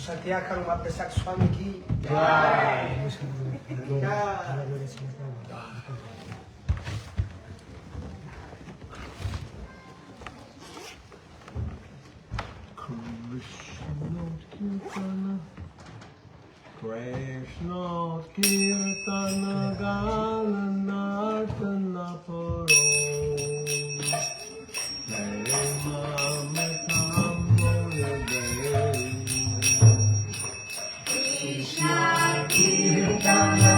Satyagrah Mahaprasad Swami ki Jai. Krishna Kirtana Gana Nartana Paro Krishna Kirtana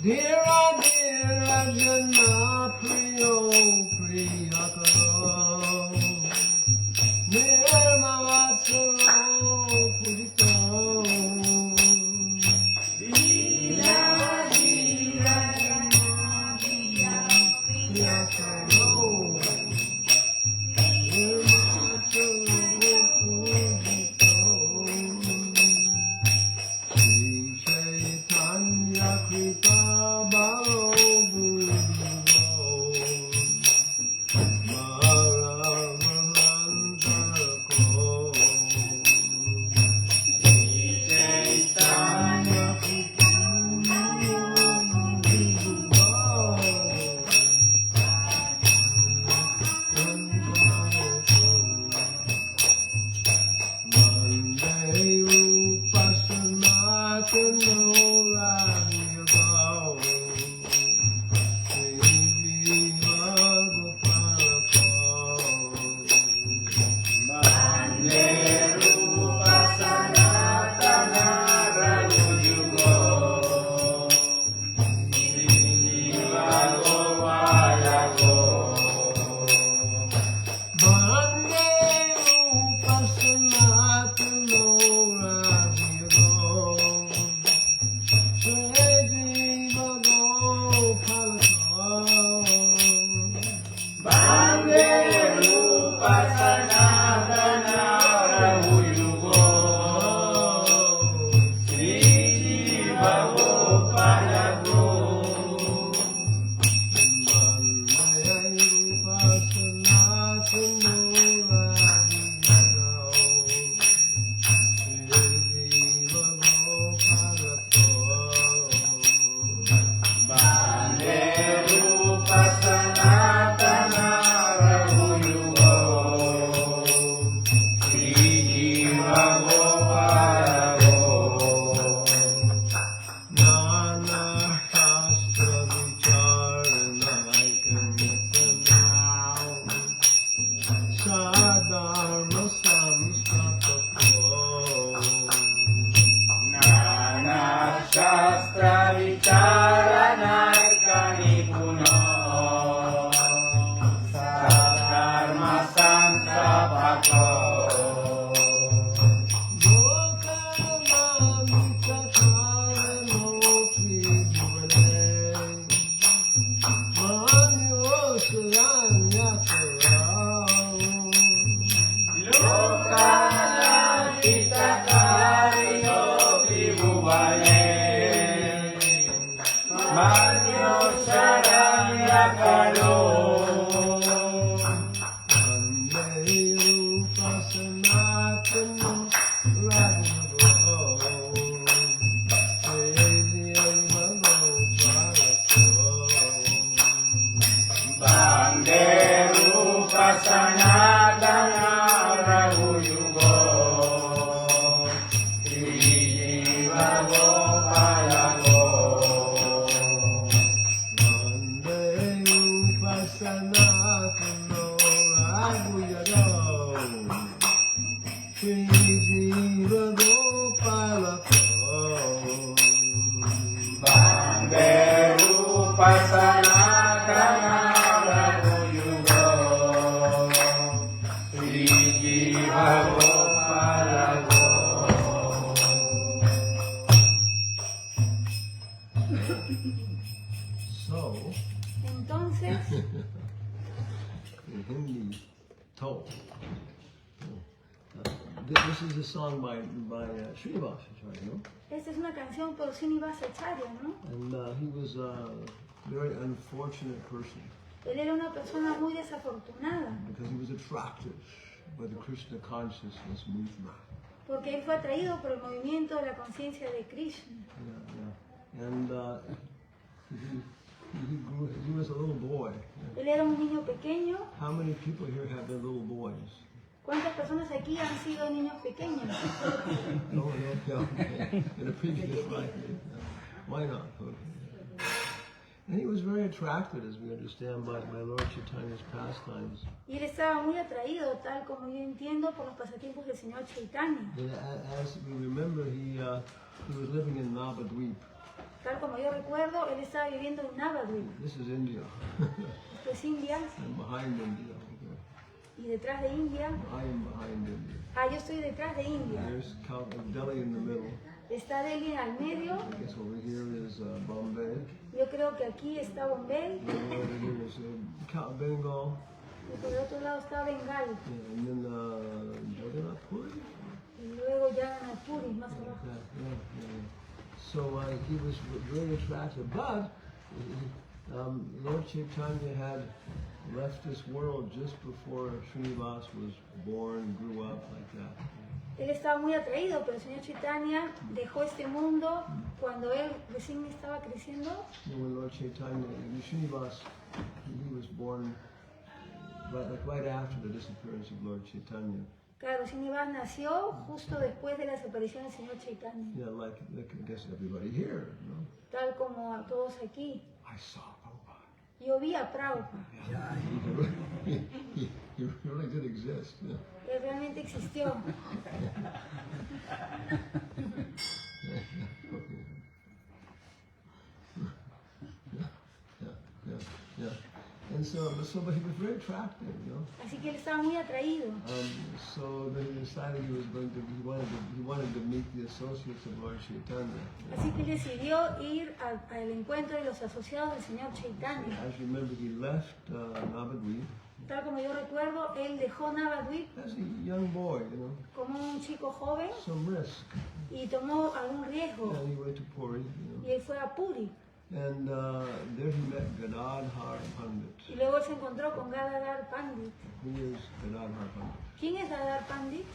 Dira Dira Jana Priyo Priyakaro Nirmavasuro Purito Dira Dira Jana Priyakaro Nirmavasuro Purito Sri Chaitanya Kripa Balo Buddho Maravantako Sri Chaitanya Kripa Balo Buddho Monday Rupa Sanatana Radhiyago Sri Jiva Gopalako Monday Rupa Sanatana Radhiyago Sri Jiva Gopalako Bande Rupa Sanatana Radhiyago Sri Jiva Gopalako Bande Rupa Sanatana Radhiyago Sri Jiva Gopalako Bande Rupa Sanatana Radhiyago Sri Jiva Gopalako Nana Shastra Vicharana Sadharma Samstapako Nana Shastra Vicharanarika Nipuno Sadharma Samstapako Lokamamita Karano Tribhuvane Manyo Saranyakaro Lokamamita Karano Tribhuvane Manyo Saranyakaro Vande Rupa Sanatana Radhiyago Sri Jiva Gopalako Bande Rupa Sanatana Radhiyago Sri Jiva Gopalako Bande Rupa Sanatana Radhiyago Sri Jiva Gopalako Bande Rupa Sanatana Radhiyago Sri Jiva Gopalako So, Entonces, in Hindi, told. This is a song by Srinivas Acharya, you know? Esta es una canción por Srinivasa Acharya, ¿no? And he was a very unfortunate person Él era una persona muy desafortunada because he was attracted by the Krishna consciousness movement. porque él fue atraído por el movimiento de la conciencia de Krishna. Yeah. And he was a little boy. Él era un niño pequeño. How many people here have been little boys? ¿Cuántas personas aquí han sido niños pequeños? No, okay. In a previous life. Why not? Okay. And he was very attracted, as we understand, by Lord Chaitanya's pastimes. Y él estaba muy atraído, tal como yo entiendo, por los pasatiempos del Señor Chaitanya. And as we remember, he was living in Navadvip. Tal como yo recuerdo, él estaba viviendo en Navadvip. This is India. Esto es India, I'm behind India. Okay. y detrás de India, I am behind India. yo estoy detrás de India. There's Delhi in the middle. Está Delhi al medio, I guess over here is Bombay. yo creo que aquí está Bombay, And over here is Bengal. y por el otro lado está Bengal, Yeah, and then Jagannath Puri. y luego ya Puri, más abajo. Yeah. So he was very attractive, but Lord Chaitanya had left this world just before Srinivas was born, grew up like that. Él estaba muy atraído, pero el Señor Chaitanya dejó este mundo cuando él recién estaba creciendo. When Lord Chaitanya, Srinivas, he was born right after the disappearance of Lord Chaitanya. Claro, Srinivas nació justo después de la desaparición del Señor Chaitanya. Yeah, like I guess everybody here, you know. Tal como a todos aquí. I saw Prabhupada. Yo vi a Prabhupada. He really did exist. Yeah. Él realmente existió. Yeah. And but he was very attractive, you know. Así que él estaba muy atraído. So then he decided he wanted to meet the associates of Lord Chaitanya. Así que él decidió ir al encuentro de los asociados del Señor Chaitanya. As you remember, he left Navadvip Tal como yo recuerdo, él dejó Navadvip as a young boy, you know, como un chico joven some risk. y tomó algún riesgo. And he went to Puri, you know. Y él fue a Puri. And there he met Gadadhar Pandit. Y luego él se encontró con Gadadhar Pandit. Who is Gadadhar Pandit? ¿Quién es Gadadhar Pandit?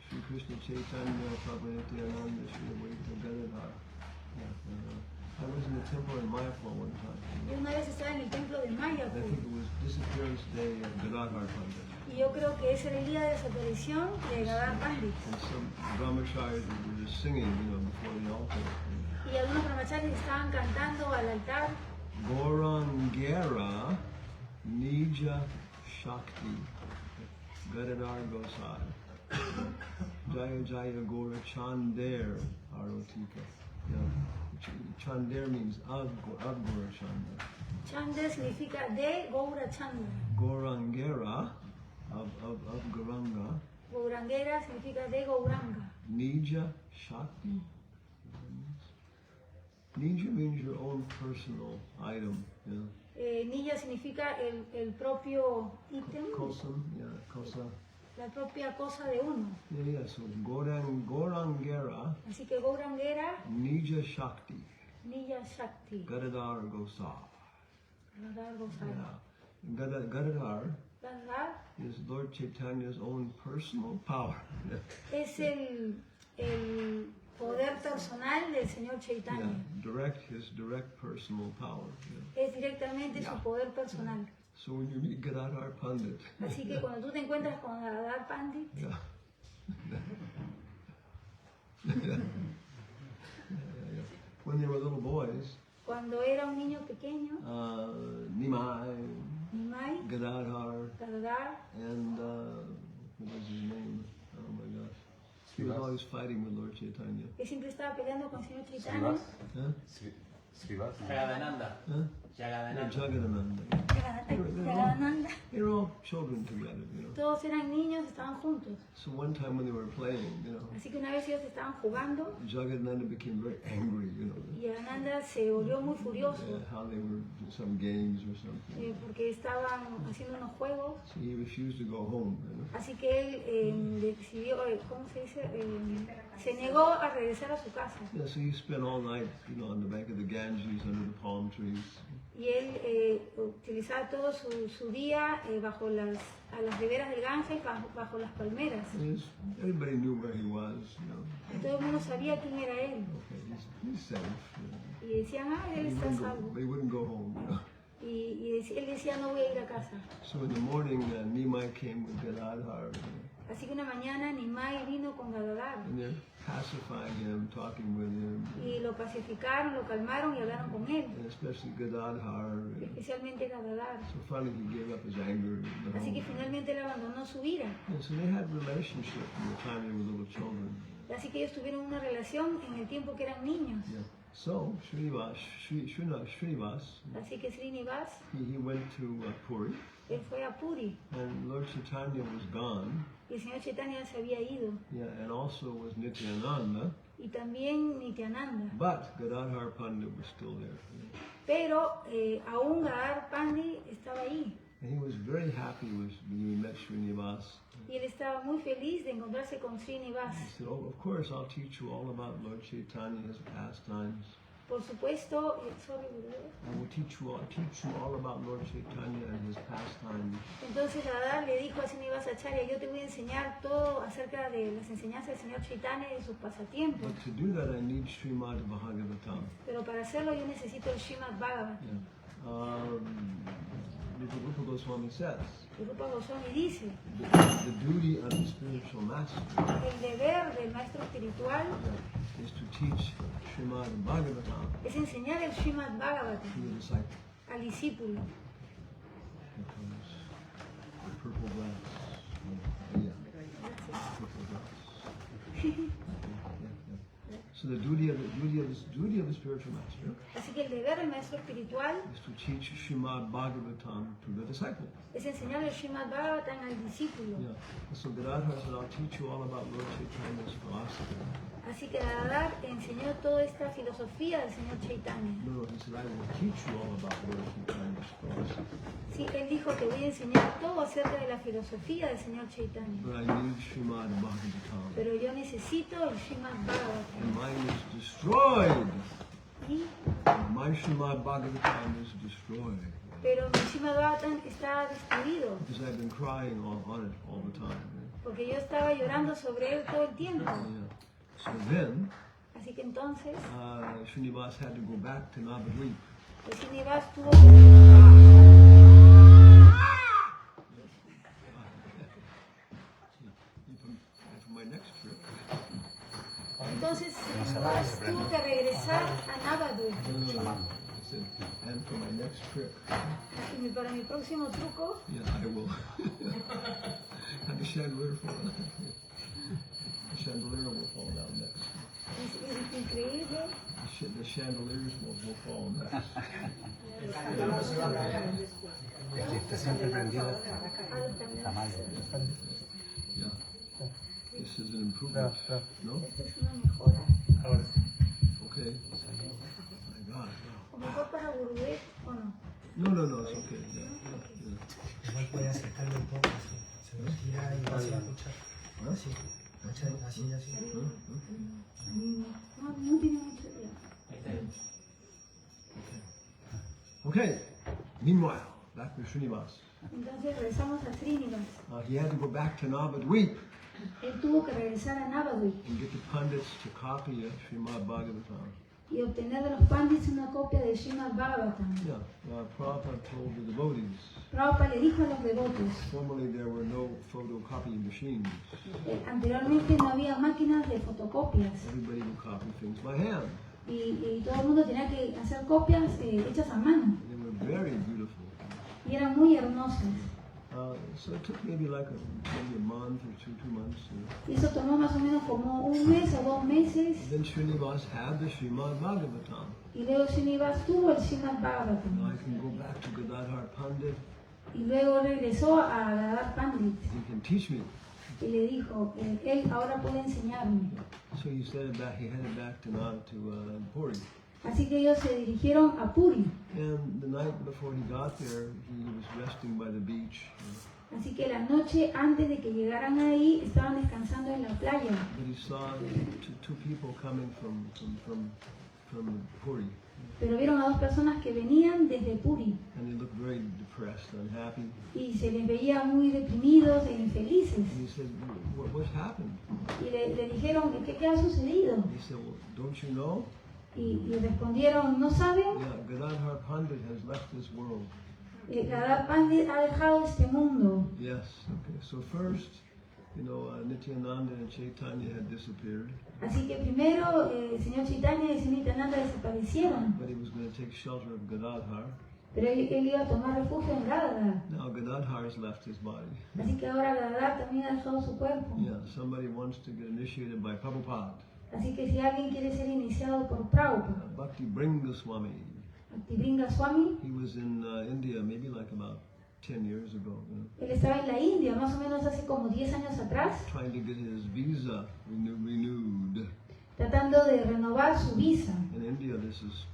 Sri Krishna Chaitanya Prabhu Nityananda Sri Advaita Gadadhar. I was in the temple in Mayapur one time. Yo una vez estaba en el templo de I Mayapur. think it was disappearance day of Gadadhar Pandit. Y yo creo que ese era el día de desaparición de Gadadhar Pandit. And some brahmacharis were just singing, you know, before the altar. Y algunos brahmacharis estaban cantando al altar. Gorangera Nija Shakti Gadadhar Gosai Jaya Jaya Gora Chander Arotika. Yeah. Chander means of Gora Chanda. Chandra significa de Gaura Chandra. Gorangera of Gauranga. Gaurangera significa de Gauranga. Nija Shakti. Nija means your own personal item. Yeah. Nija significa el propio ítem, Kosam, yeah, kosa. la propia cosa de uno. Yeah, so Gorangera, Así que Gaurangera, Nija Shakti, Nija Shakti. Gadadhar Gosa. Gadadhar Gosai. Yeah. Gadadhar Gadadhar is Lord Chaitanya's own personal power. es el poder personal del Señor Yeah, Chaitanya. his direct personal power. Yeah. Es directamente su poder personal. So when you meet Gadadhar Pandit, Así que cuando tú te encuentras con Gadadhar Pandit, yeah. When they were little boys, cuando era un niño pequeño, Nimai, Nimai, Gadadhar, Gadadhar, and what was his name? Oh my gosh. He was always fighting with Lord Chaitanya. que siempre estaba peleando con el Señor Chaitanya. Huh? Jagadananda. Huh? Jagadananda. Jagadananda. Jagadananda. They were all children together, you know. Todos eran niños, estaban juntos. So one time when they were playing, you know, Así que una vez ellos estaban jugando Jagadananda became very angry, you know, y Jagadananda se volvió muy furioso how they were doing some games or something. porque estaban haciendo unos juegos. So he refused to go home, you know. Así que él decidió, ¿cómo se dice? Se negó a regresar a su casa. Yeah, so he spent all night, you know, on the bank of the Ganges under the palm trees. Y él utilizaba todo su día a las riberas del Ganges, bajo las palmeras. And everybody knew where he was, you know. Y todo el mundo sabía quién era él. Okay, he's safe. You know. Y decían, él está salvo. But he wouldn't go home, you know. Y él decía, no voy a ir a casa. So in the morning, Nimai came with Gadadhar, you know, Así que una mañana Nimai vino con Gadadhar. and they're pacifying him, talking with him, Y lo pacificaron, lo calmaron y hablaron con él. and especially Gadadhar. You know. Especialmente Gadadhar. So finally he gave up his anger. You know. Así que finalmente él abandonó su ira. And so they had a relationship from the time they were little children. Así que ellos tuvieron una relación en el tiempo que eran niños. Yeah. So Srinivas, Así que Srinivas, he went to Puri, él fue a Puri. and Lord Chaitanya was gone. Y el señor Chaitanya se había ido. Yeah, and also was Nityananda, Y también Nityananda. but Gadadhar Pandit was still there. Pero aún Gadadhar Pandi estaba ahí. And he was very happy when he met Srinivas. Y él estaba muy feliz de encontrarse con Srinivas. He said, "Oh, of course, I'll teach you all about Lord Chaitanya, his pastimes. Por supuesto, I will teach you all about Lord Chaitanya and his pastimes." Entonces Gadadhar le dijo a Srinivas Acharya, yo te voy a enseñar todo acerca de las enseñanzas del señor Chaitanya y de sus pasatiempos. But to do that, I need Srimad Bhagavatam. Pero para hacerlo yo necesito el Srimad Bhagavatam. Yeah. Rupa Goswami says, Y Rupa Goswami dice, the duty of the spiritual master el deber del maestro espiritual is to teach Srimad Bhagavatam es enseñar el Srimad to Bhagavatam the disciple. al discípulo. Here comes the purple glass. Yeah, purple glass. Yeah. So the duty of the spiritual master Así que el deber del maestro espiritual is to teach Srimad Bhagavatam to the disciple. es enseñar el Srimad Bhagavatam al discípulo. Yeah. So Gadadhar said, "I'll teach you all about Lord Chaitanya's philosophy." Así que Gadadhar enseñó toda esta filosofía del señor Chaitanya. No, he said, "I will teach you all about Lord Chaitanya's philosophy." Sí, él dijo, te voy a enseñar todo acerca de la filosofía del señor Chaitanya. But I need Srimad Bhagavatam. Pero yo necesito el Srimad Bhagavatam. And mine is destroyed. Y, My Srimad Bhagavatam is destroyed. pero mi Srimad Bhagavatam está destruido. Because I've been crying on it all the time. Porque yo estaba llorando sobre él todo el tiempo. Yeah. So then, Así que entonces, Srinivas had to go back to Navadvip. el Srinivas tuvo que... And for my next trip, Entonces Srinivas tuvo que regresar a Navadvip. I said, and for my next trip, Y para mi próximo truco, yeah, I will. And the chandelier fall down. The chandelier will fall down next. es increíble. The chandeliers will fall next. Está siempre prendido. Yeah. This is an improvement. No? Esto es una mejora. Okay. My God. O mejor para Gurudet o no. No, it's okay. Yeah. Igual puede acercarle un poco, así. Se lo tira y así va a escuchar. Así. Así, así. No tiene mucho tiempo. Okay. Meanwhile, back to Srinivas. Entonces regresamos a Srinivas. He had to go back to Navadvip Él tuvo que regresar a Navadvip and get the pundits to copy Srimad Bhagavatam. y obtener de los pandits una copia de Srimad Bhagavatam. Yeah. Prabhupada told the devotees, Prabhupada le dijo a los devotos, formerly there were no photocopying machines. anteriormente no había máquinas de fotocopias Everybody would copy things by hand. y todo el mundo tenía que hacer copias hechas a mano They were very beautiful. y eran muy hermosas. So it took maybe like maybe a month or 2 months. Y eso tomó más o menos como un mes o 2 meses. Then Srinivas had the Srimad Bhagavatam. Y luego Srinivas tuvo el Srimad Now Bhagavatam. I can go back to Gadadhar Pandit. Y luego regresó a Gadadhar Pandit He can teach me. y le dijo, él ahora puede enseñarme. So he headed back to Puri. Así que ellos se dirigieron a Puri. And the night before he got there, he was resting by the beach. Así que la noche antes de que llegaran ahí, estaban descansando en la playa. But he saw two people coming from Puri. Pero vieron a 2 personas que venían desde Puri And they looked very depressed, unhappy. y se les veía muy deprimidos e infelices. And he said, what happened? Y le dijeron, ¿qué ha sucedido? He said, well, don't you know? Y respondieron, ¿no saben? Yeah, Gadadhar Pandit has left this world. Gadadhar Pandit ha dejado este mundo. Yes, okay. So first, Nityananda and Chaitanya had disappeared. Así que primero el señor Chaitanya y el señor Nityananda desaparecieron. But he was going to take shelter of Gadadhar. Pero él iba a tomar refugio en Gadadhar. Now Gadadhar has left his body. Así que ahora Gadadhar también ha dejado su cuerpo. Yeah, somebody wants to get initiated by Prabhupada. Así que si alguien quiere ser iniciado por Prabhupada, Bhakti Bhringa Swami. Bhaktivinoda Swami, He was in India maybe like about 10 years ago, él estaba en la India más o menos hace como 10 años atrás, trying to get his visa renewed. tratando de renovar su visa. In India,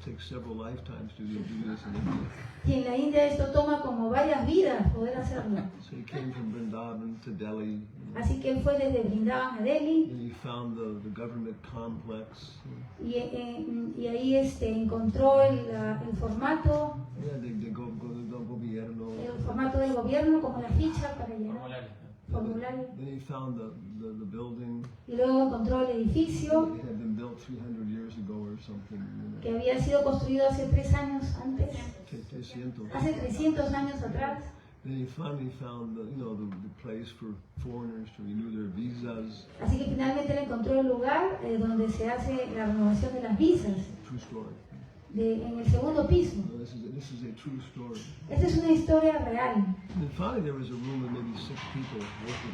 takes several lifetimes to do this in India. Y en la India esto toma como varias vidas poder hacerlo. So he came from Vrindavan to Delhi. Así que él fue desde Brindavan a Delhi Then he found the government complex. y ahí encontró el formato, Yeah, they go gobierno. el formato del gobierno como la ficha para llenar formulario. Then he found the building. Y luego encontró el edificio It had been built 300 years ago or something. que había sido construido hace 3 años antes, 300. hace 300 años atrás. Then he finally found the place for foreigners to renew their visas. Así que finalmente él encontró el lugar donde se hace la renovación de las visas, True story. en el segundo piso. No, this is a true story. Esta es una historia real. And finally there was a room with maybe 6 people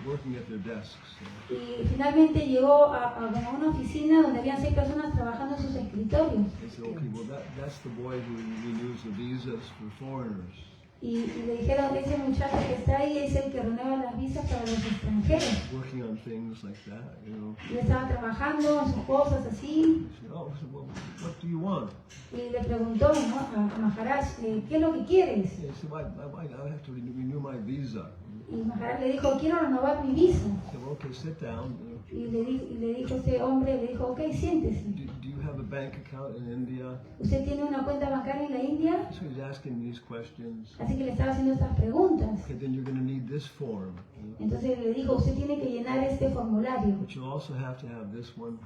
working at their desks. Y finalmente llegó a como una oficina donde habían 6 personas trabajando en sus escritorios. They said, okay, well that's the boy who renews the visas for foreigners. Y le dijeron, ese muchacho que está ahí es el que renueva las visas para los extranjeros. Working on things like that, Y estaba trabajando en sus cosas así. I said, oh, so what do you want? Y le preguntó, ¿no?, a Maharaj, ¿qué es lo que quieres? He said, well, I have to renew my visa. Y Maharaj le dijo, quiero renovar mi visa. I said, well, okay, sit down. Y le dijo este hombre, le dijo, ok, siéntese. Do you have a bank account in India? ¿Usted tiene una cuenta bancaria en la India? So he's asking these questions. Así que le estaba haciendo estas preguntas. Okay, then you're going to need this form. Entonces le dijo, usted tiene que llenar este formulario, But you also have to have this one.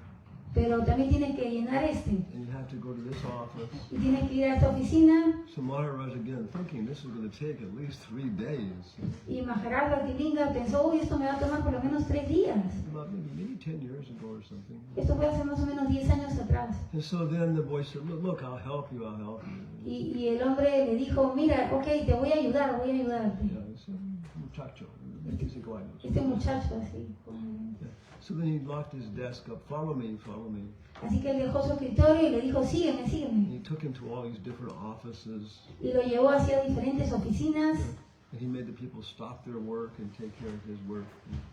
pero también tiene que llenar este. And you have to go to this office. Y tiene que ir a esta oficina. So Maharaj again thinking this is going to take at least 3 days. Y Maharaj Bhaktivinoda pensó, uy, esto me va a tomar por lo menos 3 días. About maybe 10 years ago or something. Esto fue hace más o menos 10 años atrás. And so then the boy said, look, I'll help you. Y el hombre le dijo, mira, ok, te voy a ayudar, voy a ayudarte. Yeah, he said, muchacho, dice guayos. Este muchacho así. Yeah. So then he locked his desk up, follow me. Así que él dejó su escritorio y le dijo, sígueme, And sígueme. he took him to all these different offices. Y lo llevó hacia diferentes oficinas. And he made the people stop their work and take care of his work.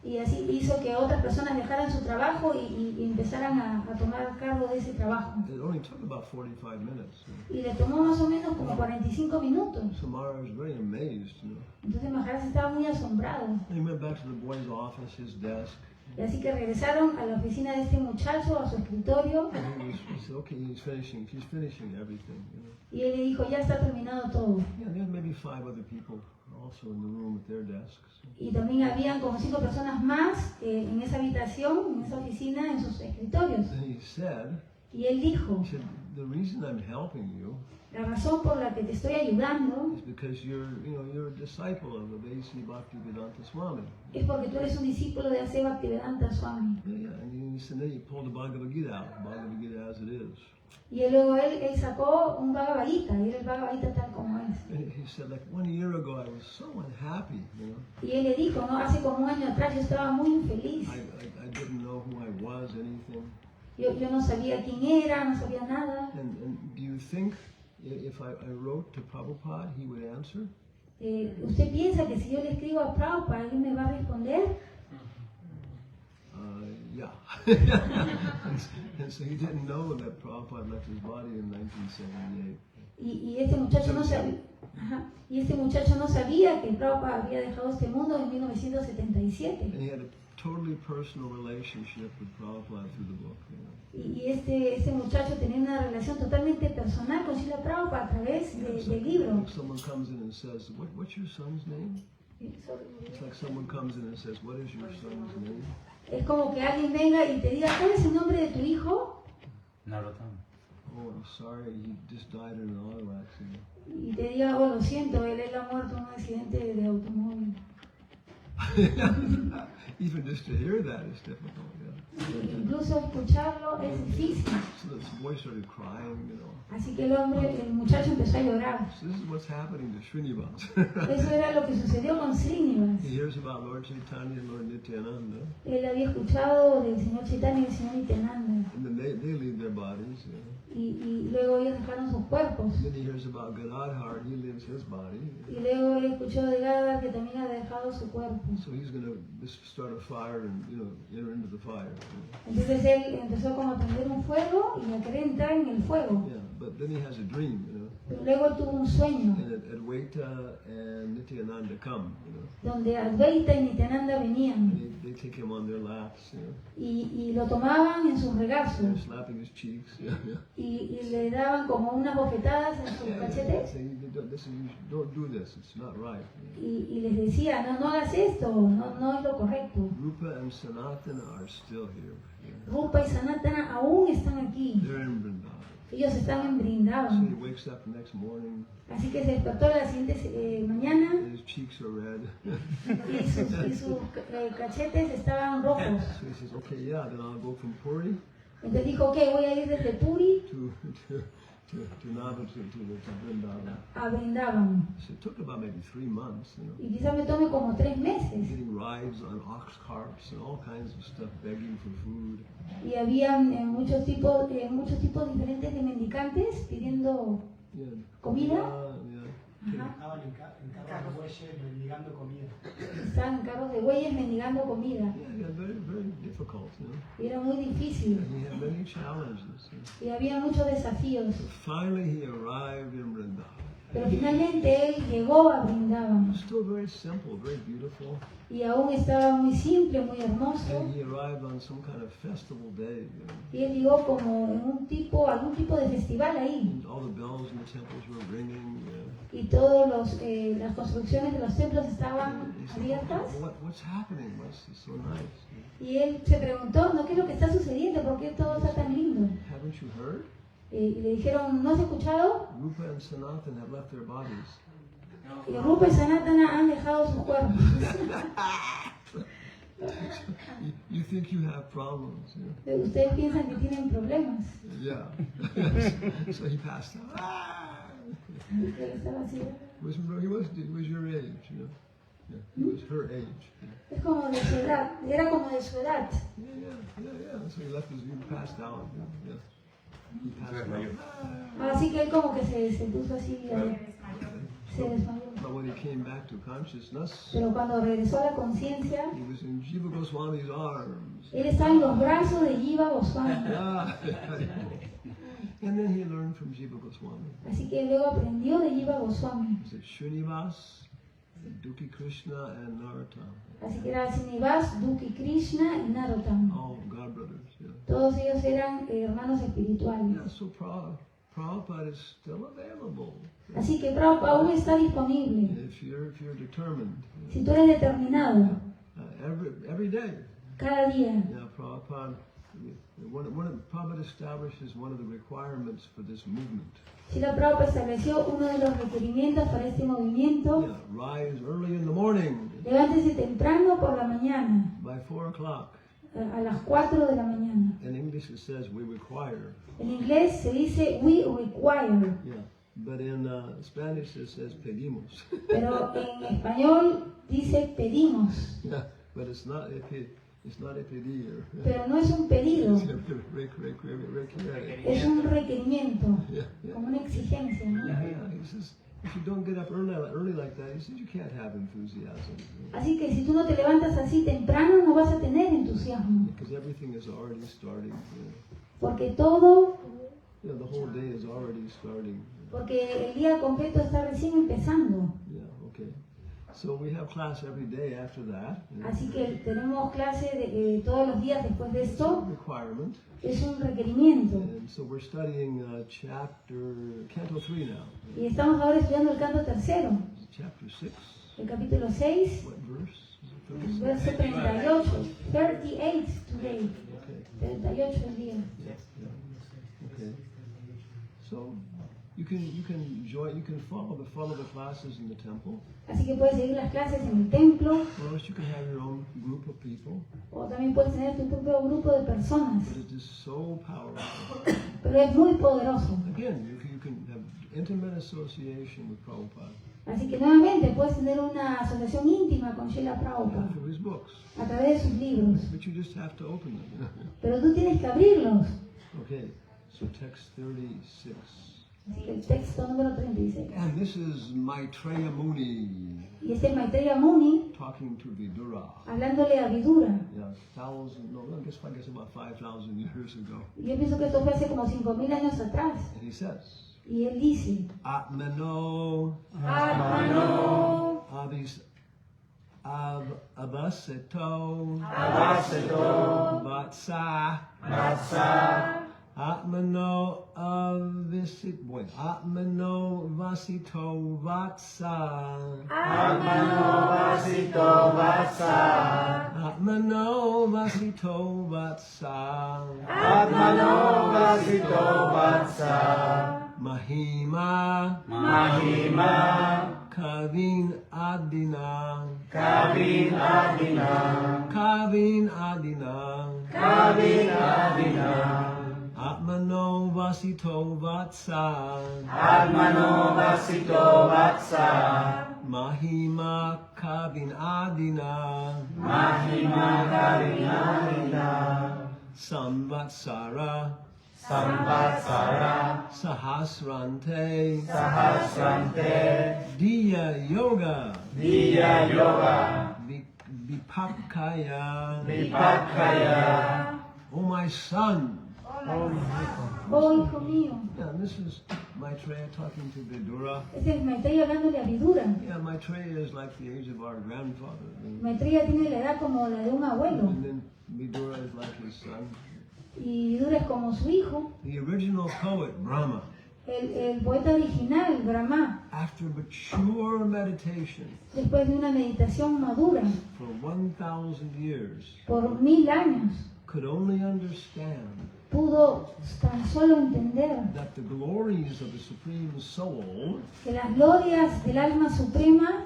Y así hizo que otras personas dejaran su trabajo y empezaran a tomar cargo de ese trabajo. It only took about 45 minutes. Y le tomó más o menos como 45 minutos. So Mara was very amazed. Entonces Maharaj estaba muy asombrado. And he went back to the boy's office, his desk. Y así que regresaron a la oficina de este muchacho, a su escritorio. And he said, okay, he's finishing everything. Y él le dijo, ya está terminado todo. Yeah, there were maybe 5 other people also in the room at their desks. Y también habían como 5 personas más en esa habitación, en esa oficina, en sus escritorios. And he said, Y él dijo, the reason I'm helping you la razón por la que te estoy ayudando is because you're a disciple of A.C. Bhaktivedanta Swami. es porque tú eres un discípulo de A.C. Bhaktivedanta Swami. Yeah, and he said, then he pulled the Bhagavad Gita out, Bhagavad Gita as it is. Y luego él sacó un Bhagavad Gita, y era el Bhagavad Gita tal como es. nuevas. And he said, like 1 year ago, I was so unhappy, you know. Y él le dijo, ¿no? Hace como un año atrás yo estaba muy infeliz. I didn't know who I was, anything. Yo no sabía quién era, no sabía nada. And do you think if I wrote to Prabhupada, he would answer? ¿Usted piensa que si yo le escribo a Prabhupada, él me va a responder? Yeah. and so he didn't know that Prabhupada left his body in 1978. Y este muchacho no sabía, y este muchacho no sabía que Prabhupada había dejado este mundo en 1977. And he had a totally personal relationship with Prabhupada through the book. You know. Y este muchacho tenía una relación totalmente personal con Srila Prabhupada a través del libro. If someone comes in and says, what's your son's name? It's like someone comes in and says, what is your son's name? Es como que alguien venga y te diga, ¿cuál es el nombre de tu hijo? Narottam. Oh, I'm sorry, he just died in an auto accident. Y te diga, oh, lo siento, él ha muerto en un accidente de automóvil. Even just to hear that is difficult, yeah. Incluso escucharlo es difícil. So this boy started crying, you know. Así que el muchacho empezó a llorar. So this is what's happening to Srinivas. Eso era lo que sucedió con Srinivas. He hears about Lord Chaitanya and Lord Nityananda, Él había escuchado del Señor Chaitanya y del Señor Nityananda. and then they leave their bodies, you know. Y luego ellos dejaron sus cuerpos. And then he hears about Gadadhar, and he leaves his body. Y luego él escuchó de Gadadhar que también había dejado su cuerpo. So he's going to start a fire and, you know, enter into the fire. Entonces él empezó como a prender un fuego y a querer entrar en el fuego. Yeah, but then he has a dream, you know. Pero luego él tuvo un sueño And Advaita and Nityananda come, you know. donde Advaita y Nityananda venían And they take him on their laps, you know. y lo tomaban en sus regazos They're slapping his cheeks. Yeah, yeah. y le daban como unas bofetadas en sus cachetes Saying, don't do this, it's not right. y les decía, no hagas esto, no es lo correcto. Rupa and Sanatana are still here. Yeah. Rupa y Sanatana aún están aquí. They're in Vrindavan. Ellos están en So he Brindavan. wakes up the next morning, Así que se despertó la siguiente mañana and his cheeks are red. y sus cachetes estaban rojos. So he says, okay, yeah, then I'll go from Puri Entonces dijo, ok, voy a ir desde Puri to Nava to Vrindavan. a Brindavan. So it took about maybe 3 months, you know. Y quizás me tome como 3 meses. Getting rides on ox carts and all kinds of stuff, begging for food. Y habían muchos tipos diferentes de mendicantes pidiendo Yeah. comida. Yeah. Ajá. Estaban en carros de bueyes mendigando comida. Estaban en carros de bueyes mendigando comida. Yeah, very, very difficult, you know. Y era muy difícil. And he had many challenges. You know. Y había muchos desafíos. So finally he arrived in Vrindavan. Pero finalmente él llegó a Brindavan. Still very simple, very beautiful. Y aún estaba muy simple, muy hermoso. And he arrived on some kind of festival day, you know. Y él llegó como en algún tipo de festival ahí. And all the bells in the temples were ringing. Y todas las construcciones de los templos estaban He said, abiertas. what's happening? What's so nice? Y él se preguntó, ¿no? ¿Qué es lo que está sucediendo? ¿Por qué todo está tan lindo? Haven't you heard? Y le dijeron, ¿no has escuchado? Rupa and Sanatan have left their bodies. Y Rupa y Sanatana han dejado sus cuerpos. You think you have problems, you know? Ustedes piensan que tienen problemas. Yeah. So he passed out. Y él estaba así. He was your age, you know. Yeah, he was her age. Es como de su edad, era como de su edad. Yeah. So he passed out. Yeah. He passed out. Así que él como que se puso así, se desmayó. But when he came back to consciousness, Pero cuando regresó a la conciencia, he was in Jiva Goswami's arms. él estaba en los brazos de Jiva Goswami. Yeah. And then he learned from Jiva Goswami. Así que luego aprendió de Jiva Goswami. He said Srinivas, Duki Krishna, and Narottam. Así que era Srinivas, Duki Krishna y Narottam. All God brothers. Yeah. Todos ellos eran hermanos espirituales. Yeah. So Prabhupada is still available. Así que Prabhupada aún está disponible. If you're determined. Si tú eres determinado, Every day. cada día. Yeah, Prabhupada. Prabhupada establishes one of the requirements for this movement. Srila Prabhupada estableció uno de los requerimientos para este movimiento. Yeah, rise early in the morning. Levántese temprano por la mañana, By 4 o'clock. a las 4 de la mañana. In English it says we require. En inglés se dice we require. Yeah. But in Spanish it says pedimos. Pero en español dice pedimos, Yeah, but it's not a pedir. pero no es un pedido, It's a requerimiento. es un requerimiento, Yeah, yeah. como una exigencia, ¿no? Yeah, he says, if you don't get up early like that, he says you can't have enthusiasm. Así que si tú no te levantas así temprano, no vas a tener entusiasmo, Because everything is already starting. porque todo, The whole day is already starting. porque el día completo está recién empezando. Yeah, okay. So we have class every day after that. Así que tenemos clase todos los días después de It's a esto, requirement. es un requerimiento. And so we're studying Canto 3 now. Y estamos ahora estudiando el canto tercero, Chapter 6. el capítulo 6, What verse? Is it 36? verso 38, 38 today, Okay. 38 el día. Yeah, yeah. Okay. So you can follow the classes in the temple, Así que puedes seguir las clases en el templo, or else you can have your own group of people. o también puedes tener tu propio grupo de personas, But it is so powerful. pero es muy poderoso. Again, you can have intimate association with Prabhupada Así que nuevamente puedes tener una asociación íntima con Srila Prabhupada through his books, a través de sus libros, but you just have to open them. pero tú tienes que abrirlos. Okay, so text 36. Así que el texto número 36. And this is Maitreya Muni Y este es Maitreya Muni talking to Vidura. hablándole a Vidura. Yeah, I guess about 5,000 years ago. Y yo pienso que esto fue hace como 5.000 años atrás. And he says, Y él dice, Atmano Atmano Avaseto Vatsa Atmano Atmano Vasito Vatsa Atmano Vasito Vatsa Mahima Kavin Adina Atmano Vasito Vatsa Mahima Kavin Adina Samvatsara Sahasrante Diya Yoga Vipakaya Oh my son. oh hijo mío. Yeah, and this is Maitreya talking to Vidura. Este es Maitreya hablándole a Vidura. Yeah, Maitreya is like the age of our grandfather. Maitreya tiene la edad como la de un abuelo. And then Vidura is like his son. Y Vidura es como su hijo. The original poet, Brahma, El poeta original, Brahma, after mature meditation después de una meditación madura for 1,000 years, por 1000 años, could only understand pudo tan solo entender that the glories of the Supreme Soul que las glorias del alma suprema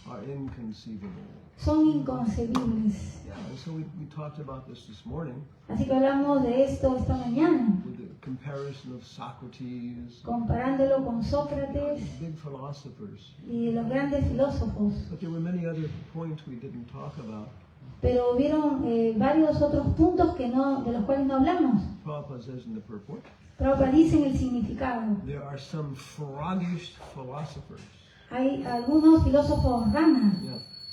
are inconceivable. son inconcebibles. Yeah, and so we talked about this morning Así que hablamos de esto esta mañana, with the comparison of Socrates, comparándolo con Sócrates big philosophers. y de los grandes filósofos. But there were many other points we didn't talk about. Pero hubieron varios otros puntos que no, de los cuales no hablamos. Prabhupada says in the purport, Prabhupada dice en el significado. there are some froggish philosophers Hay algunos filósofos ranas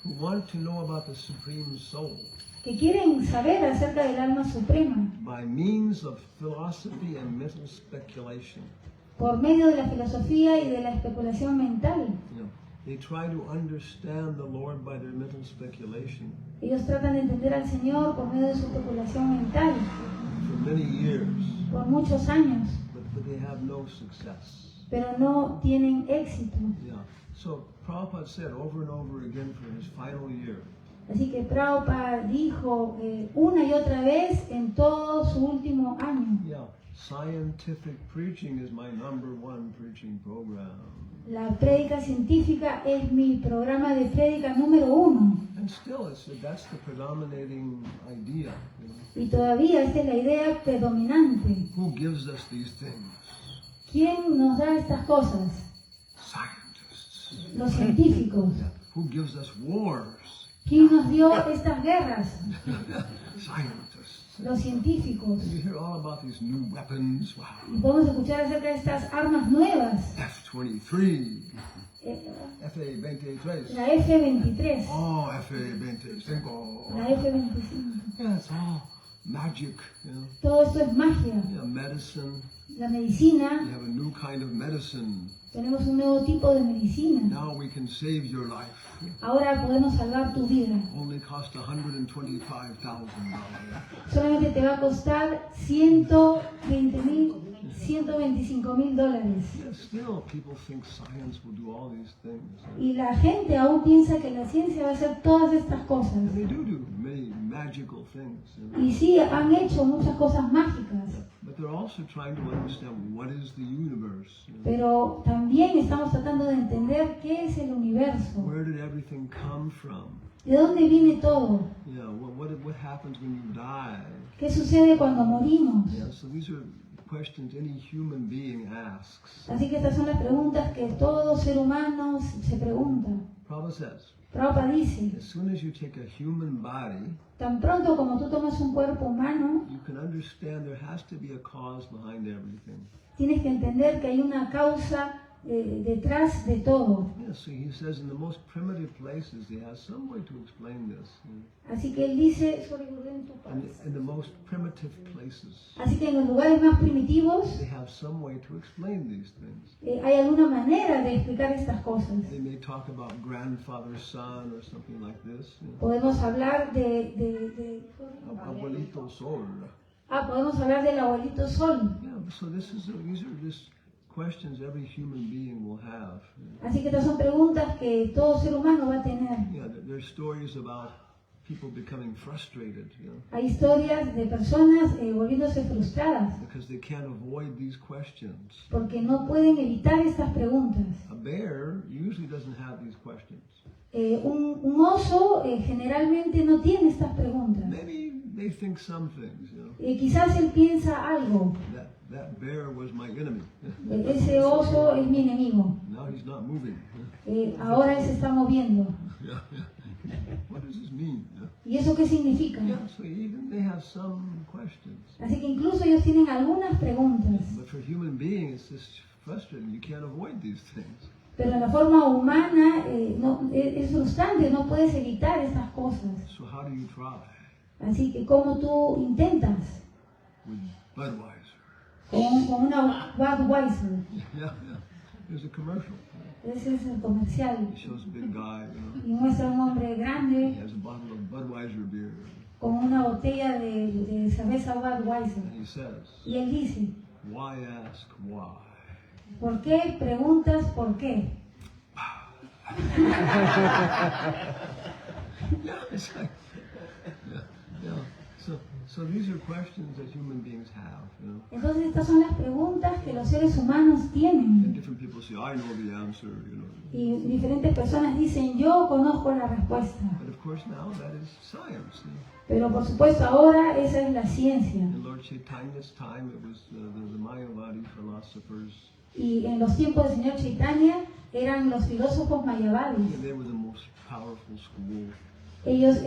who want to know about the Supreme Soul que quieren saber acerca del alma suprema by means of philosophy and mental speculation. por medio de la filosofía y de la especulación mental. They try to understand the Lord by their mental speculation Ellos tratan de entender al Señor por medio de su especulación mental for many years, por muchos años, but they have no success. pero no tienen éxito. Yeah. So Prabhupada said over and over again for his final year, Así que Prabhupada dijo una y otra vez en todo su último año, scientific preaching is my #1 preaching program. la prédica científica es mi programa de prédica número 1. And still, that's the predominating idea. Y todavía esta es la idea predominante. Who gives us these things? ¿Quién nos da estas cosas? Scientists. Los científicos. Yeah. Who gives us wars? ¿Quién nos dio estas guerras? Scientists. Los científicos. And you hear all about these new weapons. Wow. Y podemos escuchar acerca de estas armas nuevas. F-23. Eh, F-23. La F-23, Oh, F-25. la F-25. Yeah, it's all magic. You know? Todo esto es magia. Yeah, medicine. La medicina, You have a new kind of medicine. tenemos un nuevo tipo de medicina. Now we can save your life. Ahora podemos salvar tu vida. Only cost $125,000. Solamente te va a costar $125,000. Yeah, still people think science will do all these things. Y la gente aún piensa que la ciencia va a hacer todas estas cosas. And they do many magical things. You know? Y sí, han hecho muchas cosas mágicas. But they're also trying to understand what is the universe. You know? Pero también estamos tratando de entender qué es el universo. Where did everything come from? ¿De dónde viene todo? Yeah, what happens when you die? ¿Qué sucede cuando morimos? Yeah, so these are questions any human being asks. Así que estas son las preguntas que todo ser humano se pregunta. Prabhupada says, Prabhupada dice, as soon as you take a human body, tan pronto como tú tomas un cuerpo humano, you can understand there has to be a cause behind everything. tienes que entender que hay una causa detrás de todo. Yeah, so he says in the most primitive places they have some way to explain this. Así que él dice, In the most primitive places, así que en los lugares más primitivos they have some way to explain these things. hay alguna manera de explicar estas cosas. They may talk about grandfather, son, or something like this. Podemos hablar Abuelito sol. podemos hablar del abuelito Sol. Yeah, so these are just questions every human being will have. Así que estas son preguntas que todo ser humano va a tener. Yeah, there's stories about people becoming frustrated, you know, Hay historias de personas volviéndose frustradas because they can't avoid these questions. porque no pueden evitar estas preguntas. A bear usually doesn't have these questions. Un oso generalmente no tiene estas preguntas. Maybe they think some things, you know. Quizás él piensa algo. That bear was my enemy. Ese oso es mi enemigo. Now he's not moving. Ahora él se está moviendo. Yeah, yeah. What does this mean? ¿Y eso qué significa? Yeah, so even they have some questions. Así que incluso ellos tienen algunas preguntas. But for human beings, it's just frustrating. You can't avoid these things. Pero en la forma humana es frustrante, no puedes evitar estas cosas. So how do you try? Así que ¿cómo tú intentas? With Budweiser. Con una Budweiser. Yeah, yeah. There's a commercial. Ese es el comercial. It shows a big guy, you know. Y muestra a un hombre He grande has a bottle of Budweiser beer. con una botella de cerveza Budweiser. And he says, Y él dice, why ask why? ¿por qué preguntas por qué? Yeah, it's like, yeah. So these are questions that human beings have, you know. Entonces estas son las preguntas que los seres humanos And tienen. different people say, I know the answer, you know. Y diferentes personas dicen, yo conozco la respuesta. But of course now that is science. You know? Pero por supuesto ahora esa es la ciencia. In Lord Chaitanya's time, it was the Mayavadi philosophers. Y en los tiempos del señor Chaitanya eran los filósofos mayavadis. And they were the most powerful school. Ellos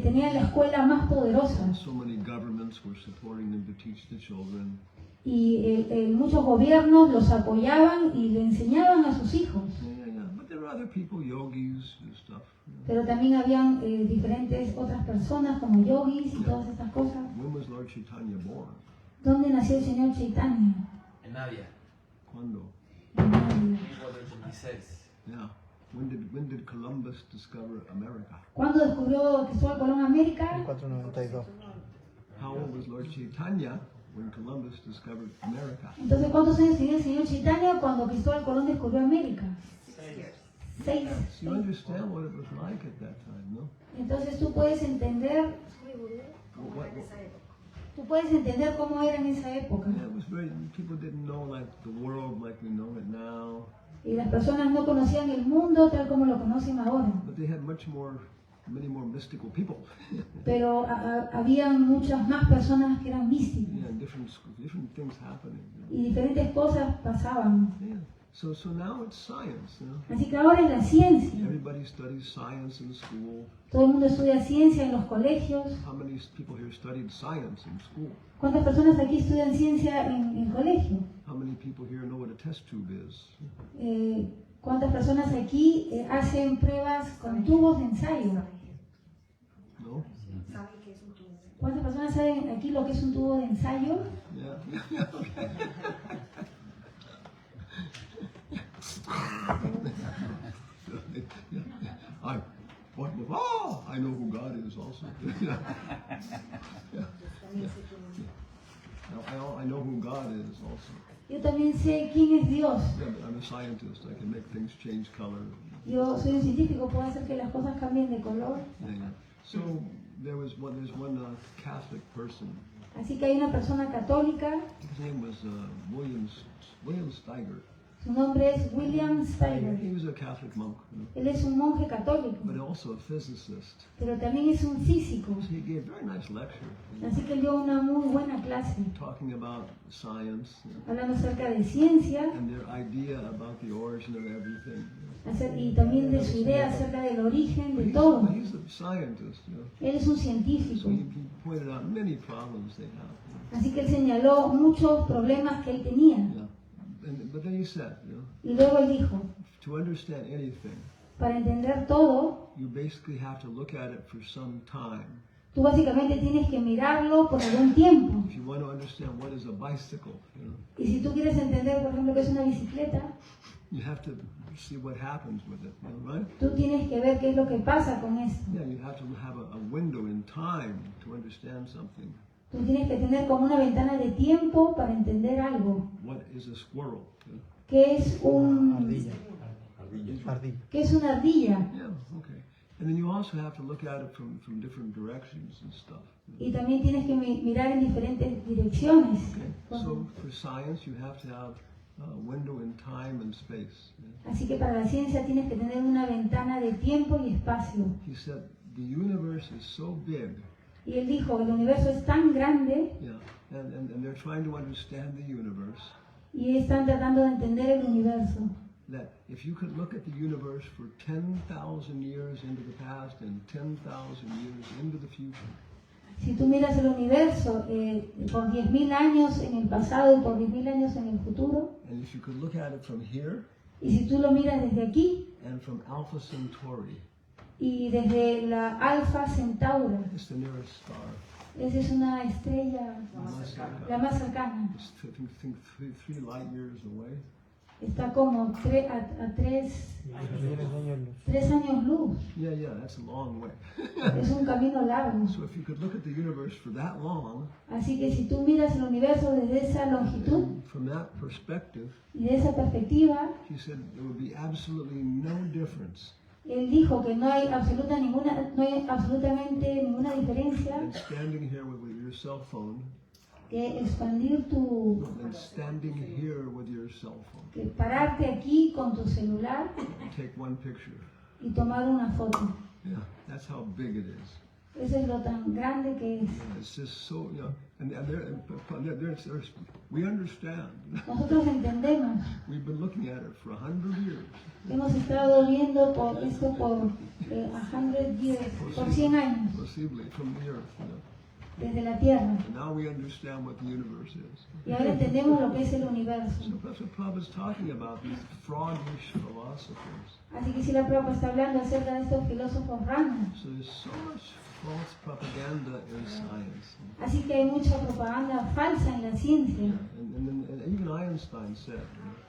tenían la escuela más poderosa. So many governments were supporting them to teach the children. Y muchos gobiernos los apoyaban y le enseñaban a sus hijos. Yeah. But there were other people, yogis and stuff. You know. Pero también habían diferentes otras personas como yogis y todas estas cosas. When was Lord Chaitanya born? ¿Dónde nació el señor Chaitanya? En Navia, Cuando? En India. 1486. Yeah. When did Columbus discover America? ¿Cuándo descubrió Cristóbal Colón América? 492. How old was Lord Chaitanya when Columbus discovered America? Entonces, ¿cuántos años tenía el señor Chaitanya cuando Cristóbal Colón descubrió América? 6. So you understand what it was like at that time, no? Entonces tú puedes entender cómo era en esa época. Yeah, it was very. People didn't know like the world like we know it now, Y las personas no conocían el mundo tal como lo conocen ahora. but they had much more many more mystical people. pero habían muchas más personas que eran místicas Yeah, and different things happening. y diferentes cosas pasaban. Yeah. So now it's science. Así que ahora es la ciencia. Everybody studies science in school. Todo el mundo estudia ciencia en los colegios. How many people here studied science in school? ¿Cuántas personas aquí estudian ciencia en colegio? How many people here know what a test tube is? ¿Cuántas personas aquí hacen pruebas con tubos de ensayo? No? ¿Cuántas personas saben aquí lo que es un tubo de ensayo? Yeah. Okay. I know who God is also. Yeah. I know who God is also. Yo también sé quién es Dios. Yeah, but I'm a scientist. I can make things change color. Yo soy un científico, puedo hacer que las cosas cambien de color. Yeah. So there's one Catholic person. Así que hay una persona católica, His name was William Steiger. su nombre es William He Steiger. was a Catholic monk, Él es un monje católico, but also a physicist. pero también es un físico. So he gave a very nice lecture, Así que él dio una muy buena clase, talking about science hablando acerca de ciencia and their idea about the origin of everything. y también de su idea acerca del origen de But todo. he's a scientist, Él es un So científico. he pointed out many problems they have. Así que él señaló muchos problemas que él tenía. But then he said, Y luego él dijo, to understand anything, para entender todo, you basically have to look at it for some time. tú básicamente tienes que mirarlo por algún tiempo. If you want to understand what is a bicycle, Y si tú quieres entender, por ejemplo, qué es una bicicleta, you have to see what happens with it, right? tú tienes que ver qué es lo que pasa con esto. Yeah, you have to have a window in time to understand something. Tú tienes que tener como una ventana de tiempo para entender algo. What is a squirrel? ¿Qué es Ardilla. qué es una ardilla? Yeah, okay. And then you also have to look at it from different directions and stuff. Y también tienes que mirar en diferentes direcciones. Okay. So for science, you have to have a window in time and space. Así que para la ciencia tienes que tener una ventana de tiempo y espacio. He said the universe is so big, Y él dijo, el universo es tan grande yeah, and they're trying to understand the universe, y están tratando de entender el universo. that if you could look at the universe for 10,000 years into the past and 10,000 years into the future, Si tú miras el universo por 10.000 años en el pasado y por 10.000 años en el futuro, and if you could look at it from here y si tú lo miras desde aquí and from Alpha Centauri, y desde la Alfa Centauro, it's the nearest star. esa es una estrella la más cercana, It's think three light years away. está como a 3 años luz, Yeah, that's a long way. es un camino largo. So if you could look at the universe for that long, Así que si tú miras el universo desde esa longitud from that perspective, y de esa perspectiva, he said there would be absolutely no difference él dijo que no hay absolutamente ninguna diferencia in standing here with your cell phone que expandir tu, than standing here with your cell phone. que pararte aquí con tu celular Take one picture. y tomar una foto. Yeah, that's how big it is. Eso es lo tan grande que es. Yeah, it's just so, we understand. Nosotros entendemos, We've been looking at it for 100 years. hemos estado viendo por esto por 100 years, por 100 años, Possibly from the earth. desde la Tierra. And now we understand what the universe is. Y ahora entendemos lo que es el universo. So that's what Prabhupada's talking about, these fraudish philosophers. Así que si la Prabhupada está hablando acerca de estos filósofos ranos. So there's so much false propaganda in science. Así que hay mucha propaganda falsa en la ciencia. And even Einstein said,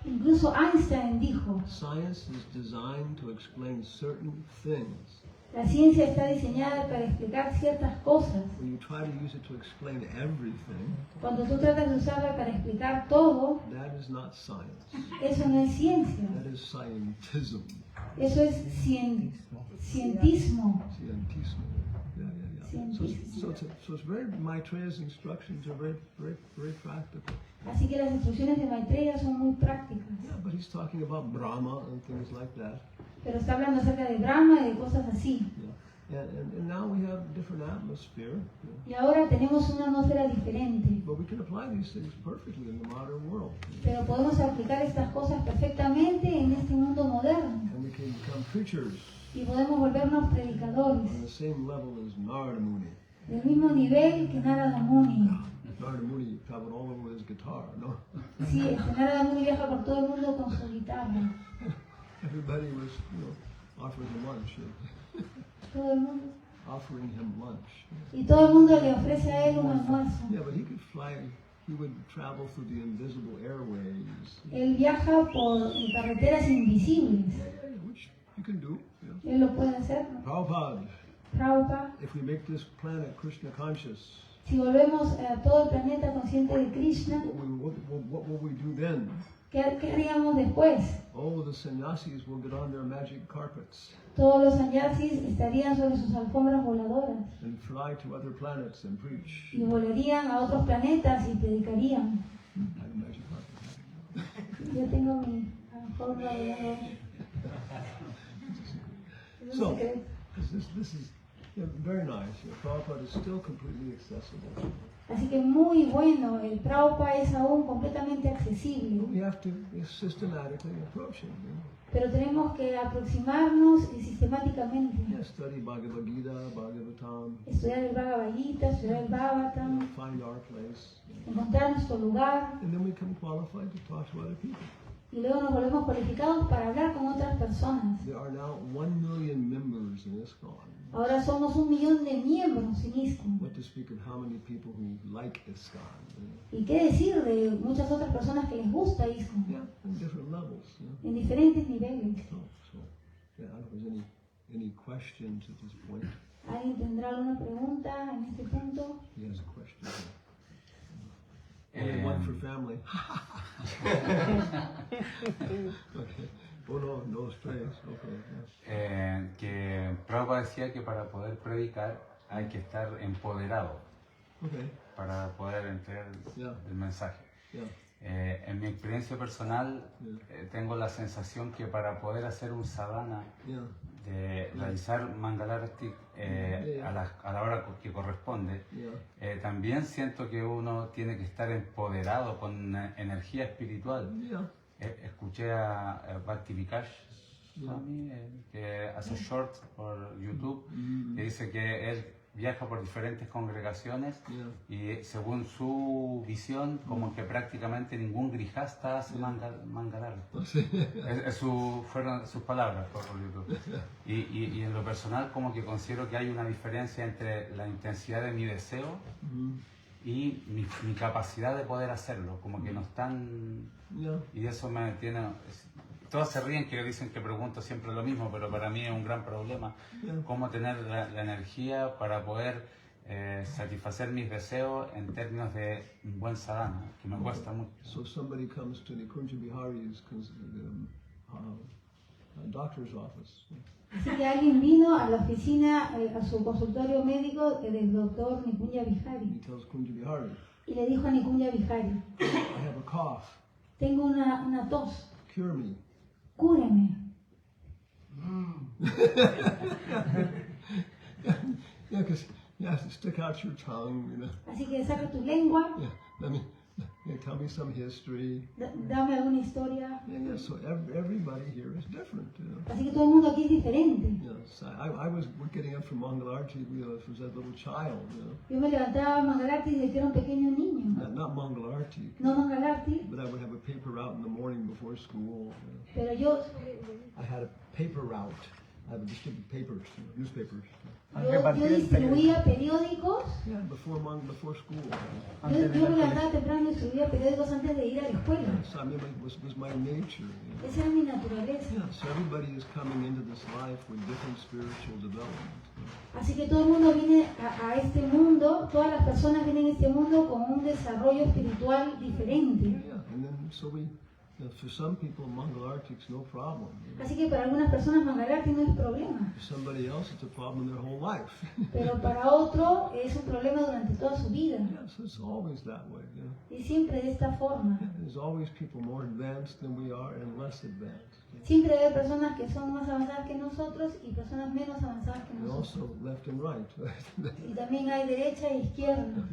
Incluso Einstein dijo, science is designed to explain certain things. la ciencia está diseñada para explicar ciertas cosas. When you try to use it to explain everything, Cuando tú tratas de usarla para explicar todo, that is not science. eso no es ciencia. That is scientism. Eso es cientismo. Scientismo. Yeah. Scientismo. So it's very, Maitreya's instructions are very practical. Así que las instrucciones de Maitreya son muy prácticas. Yeah, but he's talking about Brahma and things like that. Pero está hablando acerca de Brahma y de cosas así. Yeah. And now we have a different atmosphere. You know. Y ahora tenemos una atmósfera diferente. But we can apply these things perfectly in the modern world. Pero podemos aplicar estas cosas perfectamente en este mundo moderno. And we can become preachers Y podemos volvernos predicadores on the same level as Narada Muni. del mismo nivel que Narada Muni. Narada Muni traveled all over with his guitar, no? Sí, Narada Muni viaja por todo el mundo con su guitarra. Everybody was, offering him lunch. Todo el mundo. Offering him lunch. Y todo el mundo le ofrece a él un almuerzo. Yeah, but he could fly, he would travel through the invisible airways, Él viaja por carreteras invisibles. which you can do. Él lo puede hacer. Prabhupada, Prabhupada, if we make this planet Krishna conscious, si volvemos a todo el planeta consciente de Krishna, what will we do then? ¿qué haríamos después? Oh, the sannyasis will get on their magic carpets Todos los sannyasis estarían sobre sus alfombras voladoras and fly to other planets and preach. y volarían a otros planetas y predicarían. I have a magic carpet. Yo tengo mi alfombra voladora. Es un So, secreto. this is very nice. Prabhupada is still completely accessible. Así que muy bueno, el Prabhupada es aún completamente accesible, We have to systematically approach him. pero tenemos que aproximarnos sistemáticamente. Study Bhagavad Gita, Bhagavatam, Estudiar el Bhagavad Gita, estudiar el Bhagavatam, find our place, encontrar nuestro lugar and then we become qualified to talk to other people. y luego nos volvemos cualificados para hablar con otras personas. There are now 1 million members in ISKCON. Ahora somos 1 millón de miembros en ISKCON. What to speak of how many people who like ISKCON. ¿Y qué decir de muchas otras personas que les gusta ISKCON? Yeah, in different levels. En diferentes niveles. So yeah, I don't know if there's any questions at this point. ¿Alguien tendrá alguna pregunta en este punto? He has a question. Only one for family. Okay. Uno, dos, tres. Okay. Que Prabhupada decía que para poder predicar hay que estar empoderado Okay. para poder entregar Yeah. el mensaje. Yeah. En mi experiencia personal tengo la sensación que para poder hacer un sadhana, Yeah. de realizar Mangalarti a la hora que corresponde, Yeah. también siento que uno tiene que estar empoderado con energía espiritual. Yeah. Escuché a Bhakti Vikash Swami, que hace shorts por YouTube, que dice que él viaja por diferentes congregaciones y según su visión, como que prácticamente ningún grijasta hace Mangalarti. Fueron sus palabras por YouTube. Y en lo personal, como que considero que hay una diferencia entre la intensidad de mi deseo y mi capacidad de poder hacerlo, como que no están... Y eso me tiene... Todos se ríen que dicen que pregunto siempre lo mismo, pero para mí es un gran problema. Cómo tener la energía para poder satisfacer mis deseos en términos de un buen sadhana, que me cuesta mucho. So somebody comes to Nikunja Bihari's doctor's office. Así que alguien vino a la oficina, a su consultorio médico del doctor Nikunja Bihari He tells Kunja Bihari, y le dijo a Nikunja Bihari, I have a cough. tengo una tos, Cure me. cúreme. Yeah, because you have to stick out your tongue, Así que saca tu lengua, Yeah, tell me some history. dame alguna historia. Yeah, so everybody here is different. Así que todo el mundo aquí es diferente. Yes, I was getting up from Mangalarti as a little child. Yo me levantaba a Mangalarti desde que era un pequeño niño. Not Mangalarti, No Mangalarti, but I would have a paper route in the morning before school. pero yo I had a paper route. I would distribute papers, newspapers. distribuía periódicos. Yeah, before school. Yo me levantaba temprano y distribuía periódicos antes de ir a la escuela. So I mean, it was my nature. Esa era mi naturaleza. Yeah, so everybody is coming into this life with different spiritual development. Así que todo el mundo viene a este mundo, todas las personas vienen a este mundo con un desarrollo espiritual diferente. Yeah, and then so for some people, Mangalarti is no problem. Así que para algunas personas Mangalarti no es problema, For somebody else, it's a problem their whole life. pero para otro es un problema durante toda su vida. Yeah, so it's always that way. Y siempre de esta forma. There's always people more advanced than we are and less advanced. Siempre hay personas que son más avanzadas que nosotros y personas menos avanzadas que And nosotros. also left and right. Y también hay derecha e izquierda.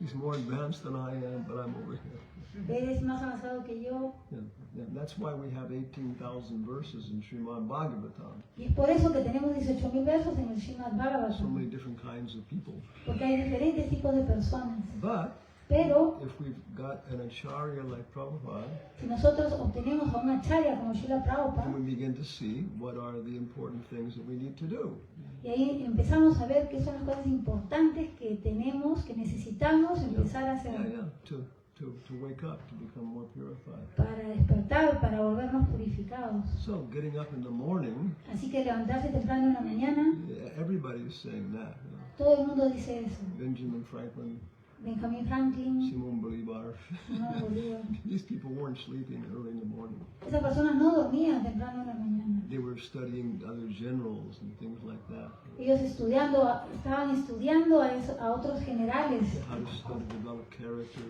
He's more advanced than I am, but I'm over here. Él es más avanzado que yo. Yeah, yeah. That's why we have 18,000 verses in Srimad Bhagavatam. Y es por eso que tenemos 18.000 versos en el Srimad So Bhagavatam. many different kinds of people. Porque hay diferentes tipos de personas. But Pero if we've got an acharya like Prabhupada, si nosotros obtenemos a una acharya como Srila then Prabhupada, we begin to see what are the important things that we need to do. y ahí empezamos a ver qué son las cosas importantes que tenemos, que necesitamos empezar a hacer Yeah, yeah. To wake up, to become more purified. para despertar, para volvernos purificados. So getting up in the morning, Así que levantarse temprano en la mañana, everybody is saying that. todo el mundo dice eso. Benjamin Franklin, Benjamin Franklin, Simón Bolívar. Simón Bolívar. These people weren't sleeping early in the morning. Esas personas no dormían temprano en la mañana. They were studying other generals and things like that. Ellos estaban estudiando a otros generales, How to develop character.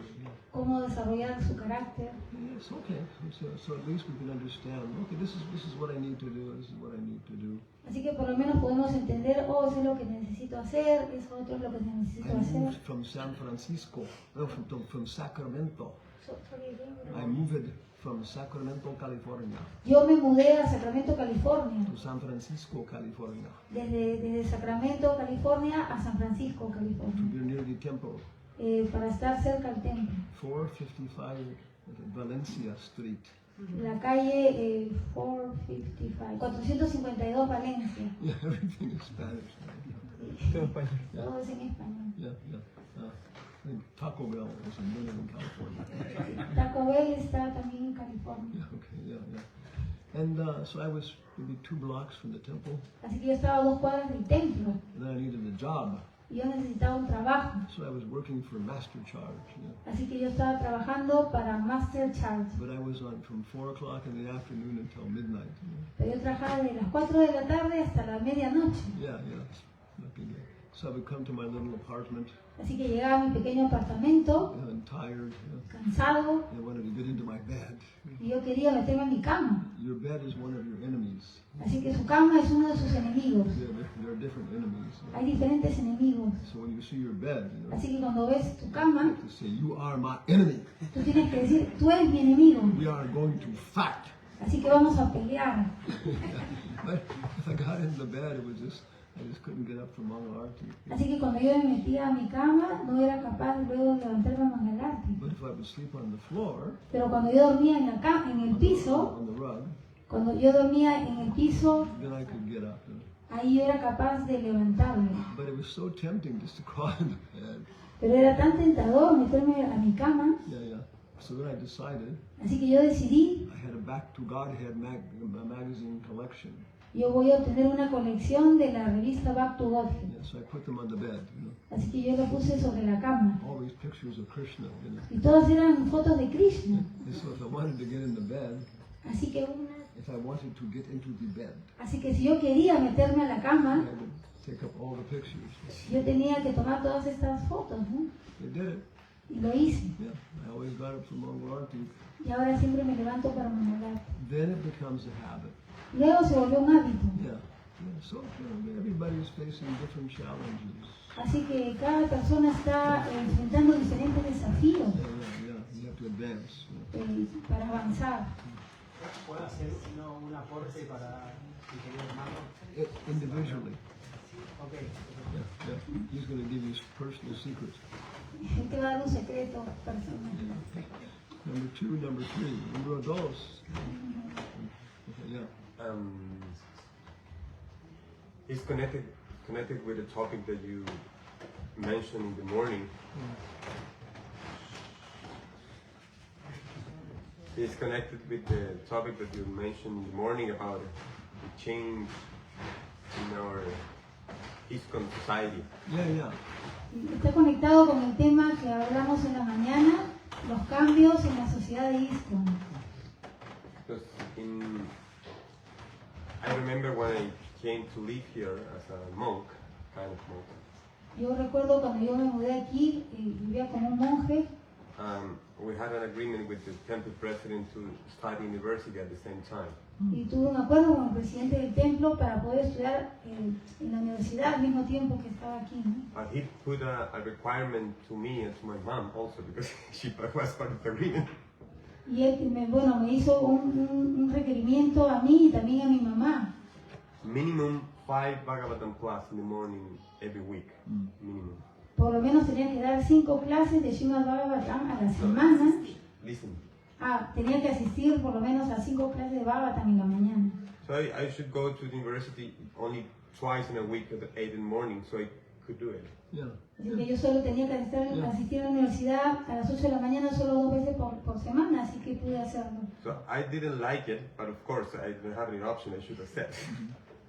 cómo desarrollar su carácter. Yes, okay. So at least we can understand. Okay, this is what I need to do. This is what I need to do. Así que por lo menos podemos entender, oh, eso es lo que necesito hacer, eso otro es lo que necesito I hacer. moved from San Francisco, no, from Sacramento. I moved from Sacramento, California, Yo me mudé a Sacramento, California, to San Francisco, California, desde Sacramento, California a San Francisco, to California, be near the temple, para estar cerca al templo. 455 Valencia Street. La calle 452 Valencia. Yeah, everything is Spanish. Todo español. Todo es en español. Yeah, yeah. I think Taco Bell is in Northern California. Taco Bell está también en California. Yeah, okay, yeah. And so I was maybe 2 blocks from the temple, Así que yo estaba a 2 cuadras del templo and then I needed a job. y yo necesitaba un trabajo. So I was working for Master Charge, Así que yo estaba trabajando para Master Charge. but I was on from 4 o'clock in the afternoon until midnight. Pero yo trabajaba de las 4 de la tarde hasta la medianoche. Yeah, yeah. Not big deal. So I would come to my little apartment, Así que llegaba a mi pequeño apartamento, and tired, cansado, and I wanted to get into my bed. y yo quería meterme en mi cama. Your bed is one of your enemies. Así que su cama es uno de sus enemigos. There are different enemies. Hay diferentes enemigos. So when you see your bed, Así que cuando ves tu you cama, have to say, you are my enemy. tú tienes que decir, tú eres mi enemigo. We are going to fight. Así que vamos a pelear. But if I got into the bed, it was just, I just couldn't get up from Mangalarti. Así que cuando yo me metía a mi cama, no era capaz luego de levantarme a Mangalarte. But if I would sleep on the floor, Pero cuando yo dormía en la cama, en el piso, on the rug, cuando yo dormía en el piso, then I could get up. ahí yo era capaz de levantarme. But it was so tempting just to crawl in the bed. Pero era tan tentador meterme a mi cama, Yeah, yeah. So then I decided así que yo decidí, I had a Back to Godhead magazine collection. yo voy a obtener una colección de la revista Back to Godhead. Yeah, so I put them on the bed. Así que yo lo puse sobre la cama. All these pictures of Krishna. Y todas eran fotos de Krishna. And so if I wanted to get in the bed, Así que if I wanted to get into the bed, así que si yo quería meterme a la I cama, had to take up all the pictures. yo tenía que tomar todas estas fotos, ¿no? They did it. Y lo hice. Yeah, I always got up from Mangalarti. Y ahora siempre me levanto para Mangalarte. Then it becomes a habit. Luego se volvió un hábito. Yeah. Yeah. So everybody's facing different challenges. Así que cada persona está enfrentando diferentes desafíos Yeah. You have to advance. para avanzar. ¿Puedo hacer un aporte para mi querido hermano? Individually. Ok. Yeah. He's going to give you personal secrets. Él te va a dar un secreto personal. Number 2, number 3. Number 2. Okay, yeah. It's connected with the topic that you mentioned in the morning. It's connected with the topic that you mentioned in the morning about the change in our ISKCON society. Yeah. Está conectado con el tema que hablamos en la mañana, los cambios en la sociedad de ISKCON. Because I remember when I came to live here as a monk, kind of monk. Yo recuerdo cuando yo me mudé aquí y vivía como un monje. we had an agreement with the temple president to study university at the same time. Y tuve un acuerdo con el presidente del templo para poder estudiar en la universidad al mismo tiempo que estaba aquí, ¿no? But he put a requirement to me and to my mom also because she was part of the agreement. Y él me hizo un requerimiento a mí y también a mi mamá. Minimum 5 Bhagavatam class in the morning every week. Minimum. Por lo menos tenía que dar 5 clases de Srimad Bhagavatam a la semana. Listen. Tenía que asistir por lo menos a 5 clases de Bhagavatam en la mañana. So I should go to the university only twice in a week at 8 in the morning so I could do it. Yeah. Así que yo solo tenía que asistir a la universidad a las 8 de la mañana solo 2 veces por semana, así que pude hacerlo. So I didn't like it, but of course I didn't have any option. I should have said.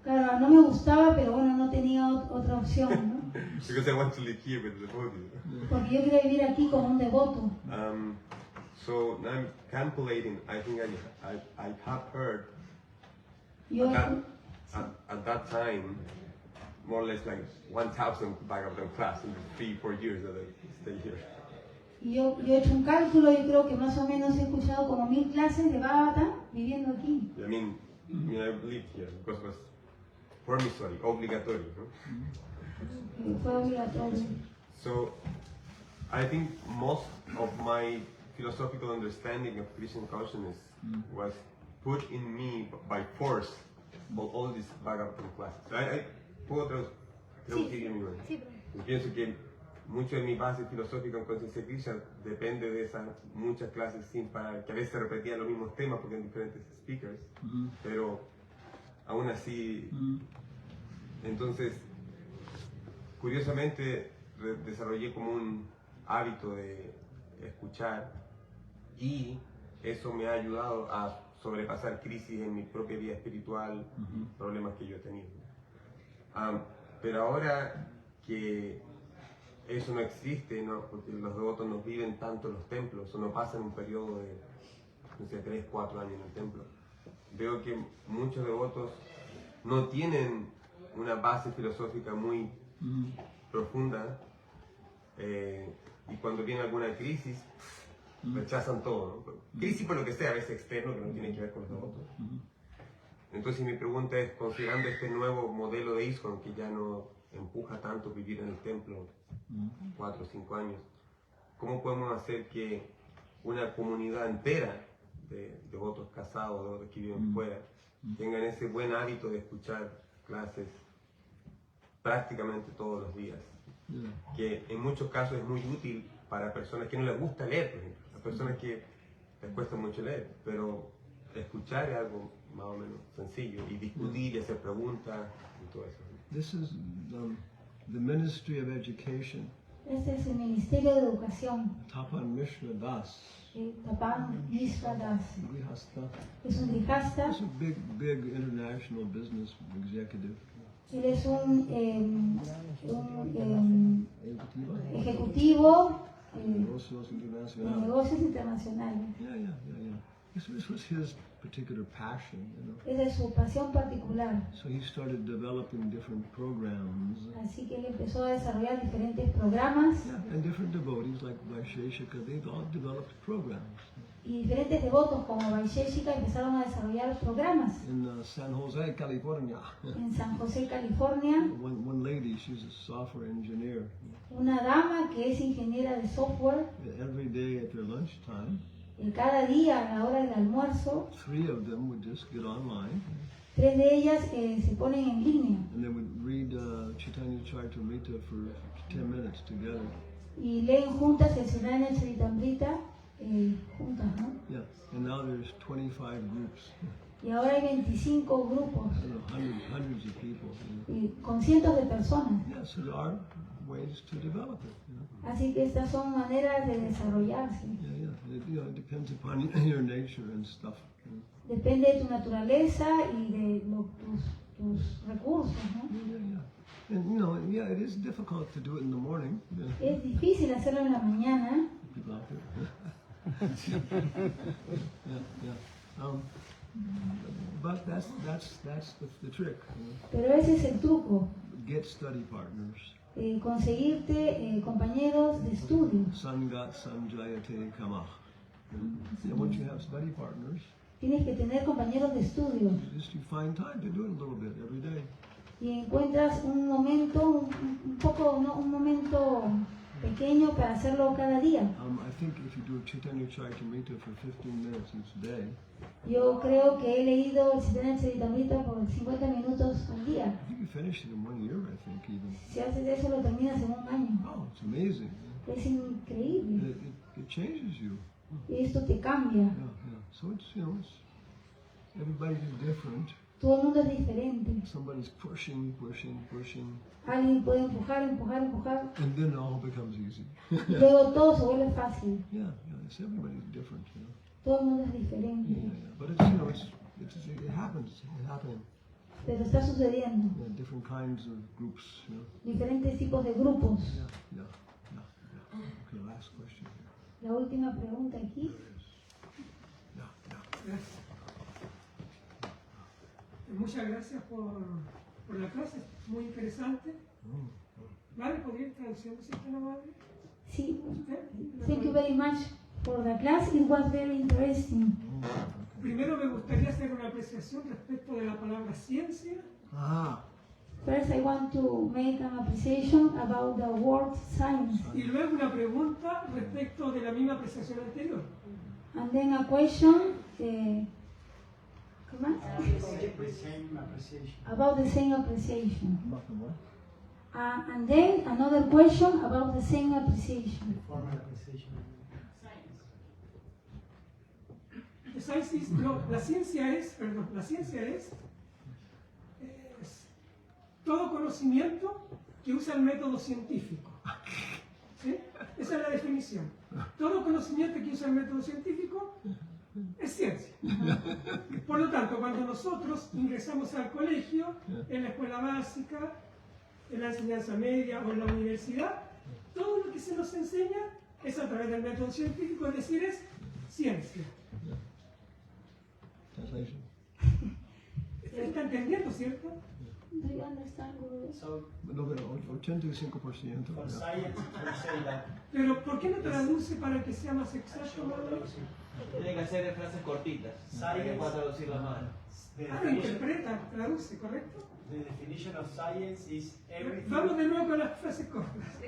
Claro, no me gustaba, pero bueno, no tenía otra opción, ¿no? Because I want to live here with the devotees. Porque yo quería vivir aquí como un devoto. So now I'm calculating. I think I have heard Yo, at that time more or less like 1,000 Bhagavatam class in the 3-4 years that I stay here. yo he hecho un cálculo, yo creo que más o menos he escuchado como 1000 clases de Bhagavatam viviendo aquí. I mean, I lived here because it was permisory, obligatory. No? Fue obligatorio. So I think most of my philosophical understanding of Krishna consciousness was put in me by force by all these Bhagavatam classes. ¿Puedo traducir en mi mente? Sí, Yo pienso que mucho de mi base filosófica en conciencia Krishna depende de esas muchas clases sin parar, que a veces repetían los mismos temas porque en diferentes speakers, pero aún así, entonces, curiosamente desarrollé como un hábito de escuchar y eso me ha ayudado a sobrepasar crisis en mi propia vida espiritual, problemas que yo he tenido. Pero ahora que eso no existe, ¿no? Porque los devotos no viven tanto en los templos, o no pasan un periodo de, no sé, 3, 4 años en el templo, veo que muchos devotos no tienen una base filosófica muy profunda y cuando viene alguna crisis rechazan todo, ¿no? Crisis por lo que sea, a veces externo que no tiene que ver con los devotos. Entonces mi pregunta es, considerando este nuevo modelo de ISKCON que ya no empuja tanto vivir en el templo 4 o 5 años, ¿cómo podemos hacer que una comunidad entera de devotos casados, devotos que viven fuera, tengan ese buen hábito de escuchar clases prácticamente todos los días? Que en muchos casos es muy útil para personas que no les gusta leer, por ejemplo, a personas que les cuesta mucho leer, pero escuchar es algo más o menos sencillo y discutir y hacer preguntas y todo eso. This is the Ministry of Education. Este es el Ministerio de Educación. Tapan Mishra Das. Tapan Mishra Das. Grihasta. Es un grihasta. He's a big international business executive. Él es un ejecutivo de negocios internacionales. Yeah. This was his particular passion, you know. Esa es su pasión particular. So he started developing different programs. Así que él empezó a desarrollar diferentes programas. Yeah, and different devotees like Vaisheshika, they've all developed programs. Y diferentes devotos como Vaisheshika empezaron a desarrollar programas. In San Jose, California. En San José, California. One lady, she's a software engineer. Una dama que es ingeniera de software. Every day at their lunchtime. Cada día a la hora del almuerzo, 3 of them would just get online. 3 de ellas se ponen en línea. And they would read Chaitanya Charitamrita for 10 minutes together. Y leen juntas el Chaitanya Charitamrita juntas, ¿no? Yeah, and now there's 25 groups. Y ahora hay 25 grupos. Hundreds of people. Y con cientos de personas. Yeah, so there are ways to develop it. You know? Así que estas son maneras de desarrollarse. Yeah. It depends upon your nature and stuff. You know? Depende de tu naturaleza y de tus recursos, ¿no? Yeah. And you know, it is difficult to do it in the morning. Yeah. Es difícil hacerlo en la mañana. People out there. yeah. But that's the trick. You know? Pero ese es el truco. Get study partners. conseguirte compañeros de estudio. Sangat Sanjayate Kamah. And once you have study partners, Tienes que tener compañeros de estudio you find time to do it a little bit every day. y encuentras un momento, un poco, ¿no? Un momento pequeño para hacerlo cada día. I think if you do Chaitanya Charitamrita for 15 minutes each day, Yo creo que he leído el Chaitanya Charitamrita por 50 minutos al día. I think you finish it in 1 year, I think even. Si haces eso lo terminas en un año. Oh, it's amazing. Es increíble. It changes you. Y esto te cambia. Yeah. So it's, everybody's different. Todo el mundo es diferente. Somebody's pushing. Alguien puede empujar, And then it all becomes easy. y luego todo se vuelve fácil. Yeah, everybody's different, Todo el mundo es diferente. But it's, it happens, it's happening. Pero está sucediendo. Different kinds of groups, Diferentes tipos de grupos. Yeah. Okay, last question. La última pregunta aquí. Gracias. Muchas gracias por la clase, muy interesante. ¿Vale? ¿Podría ir traduciendo si está amable? Sí. ¿Usted? Thank you very much for the class. It was very interesting. Primero me gustaría hacer una apreciación respecto de la palabra ciencia. First, I want to make an appreciation about the word science. Y luego una pregunta respecto de la misma apreciación anterior. And then a question. ¿Cómo más? About the same appreciation. And then another question about the same appreciation. La ciencia es todo conocimiento que usa el método científico. ¿Sí? Esa es la definición. Todo conocimiento que usa el método científico es ciencia. Por lo tanto, cuando nosotros ingresamos al colegio, en la escuela básica, en la enseñanza media o en la universidad, todo lo que se nos enseña es a través del método científico, es decir, es ciencia. ¿Está entendiendo, cierto? Do you understand, Guru? No, pero 85%. For science, we say that. Pero, ¿por qué no traduce para que sea más exacto? Tiene que hacer frases cortitas. Science para traducir la mano. Interpreta, traduce, ¿correcto? The definition of science is everything. Vamos de nuevo con las frases cortas.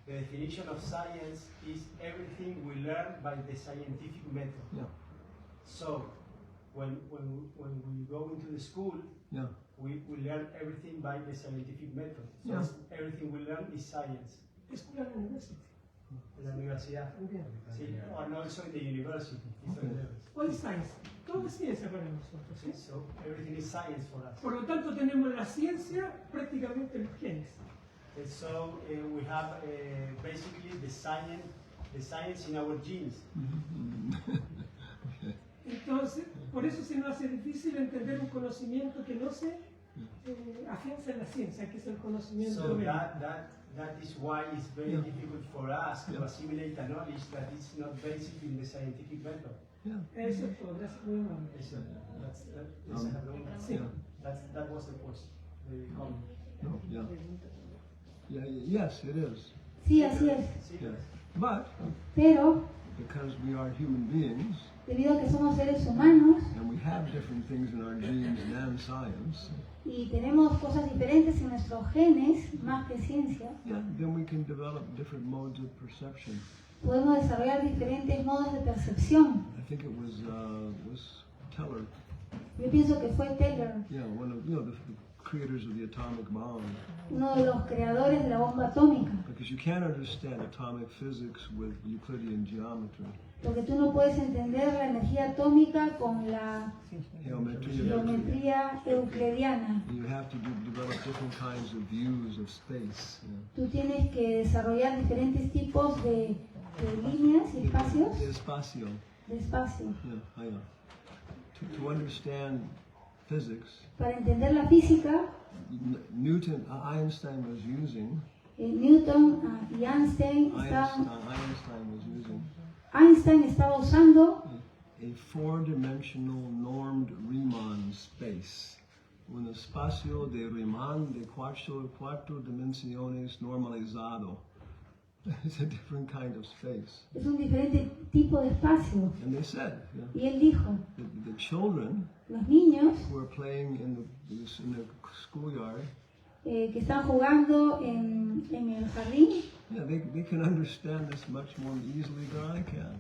The definition of science is everything we learn by the scientific method. Yeah. So, when we go into the school, we learn everything by the scientific method. So everything we learn is science. Escuela de university. En la universidad. Sí, and also in the university. All is science. Todo es ciencia para nosotros. ¿Sí? So everything is science for us. Por lo tanto, tenemos la ciencia prácticamente en los genes. And so we have basically the science in our genes. Entonces, por eso se nos hace difícil entender un conocimiento que no se afianza en la ciencia, que es el conocimiento So médico. that is why it's very difficult for us to assimilate a knowledge that is not based in the scientific method. Eso es todo, gracias, muy amable. That was the question. The comment. Yes, it is. Sí, así es. But Pero, because we are human beings, debido a que somos seres humanos and we have different things in our genes than science, y tenemos cosas diferentes en nuestros genes, más que ciencia, then we can develop different modes of perception. podemos desarrollar diferentes modos de percepción. I think it was Teller. Yo pienso que fue Taylor, One of the creators of the atomic bomb. uno de los creadores de la bomba atómica, Because you can't understand atomic physics with Euclidean geometry. porque tú no puedes entender la energía atómica con la Geometry. geometría euclidiana. You have to develop different kinds of views of space. Tú tienes que desarrollar diferentes tipos de líneas y espacios Espacio. de espacio. To understand physics, Para entender la física, Einstein was using. Newton y Einstein estaba usando a four-dimensional normed Riemann space. un espacio de Riemann de cuatro dimensiones normalizado. It's a different kind of space. Es un diferente tipo de espacio. And they said, Y él dijo, the children los niños who are playing in the schoolyard, que están jugando en el jardín, yeah, they can understand this much more easily than I can.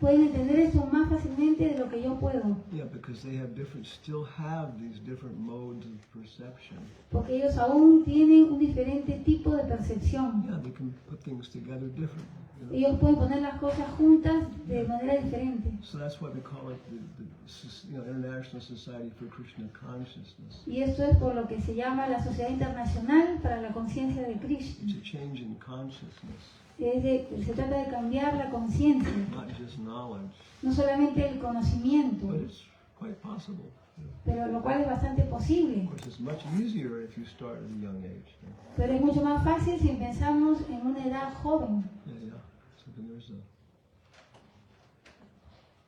pueden entender esto más fácilmente de lo que yo puedo. Yeah, because they still have these different modes of perception. Porque ellos aún tienen un diferente tipo de percepción. Yeah, they can put things together different. Ellos pueden poner las cosas juntas de manera diferente. So that's why they call it the International Society for Krishna Consciousness. Y esto es por lo que se llama la Sociedad Internacional para la Conciencia de Krishna. It's a change in consciousness, Se trata de cambiar la conciencia, not just knowledge, no solamente el conocimiento, but it's quite possible. pero lo cual es bastante posible. Of course, it's much easier if you start at a young age. Pero es mucho más fácil si pensamos en una edad joven. Yeah, yeah. So then there's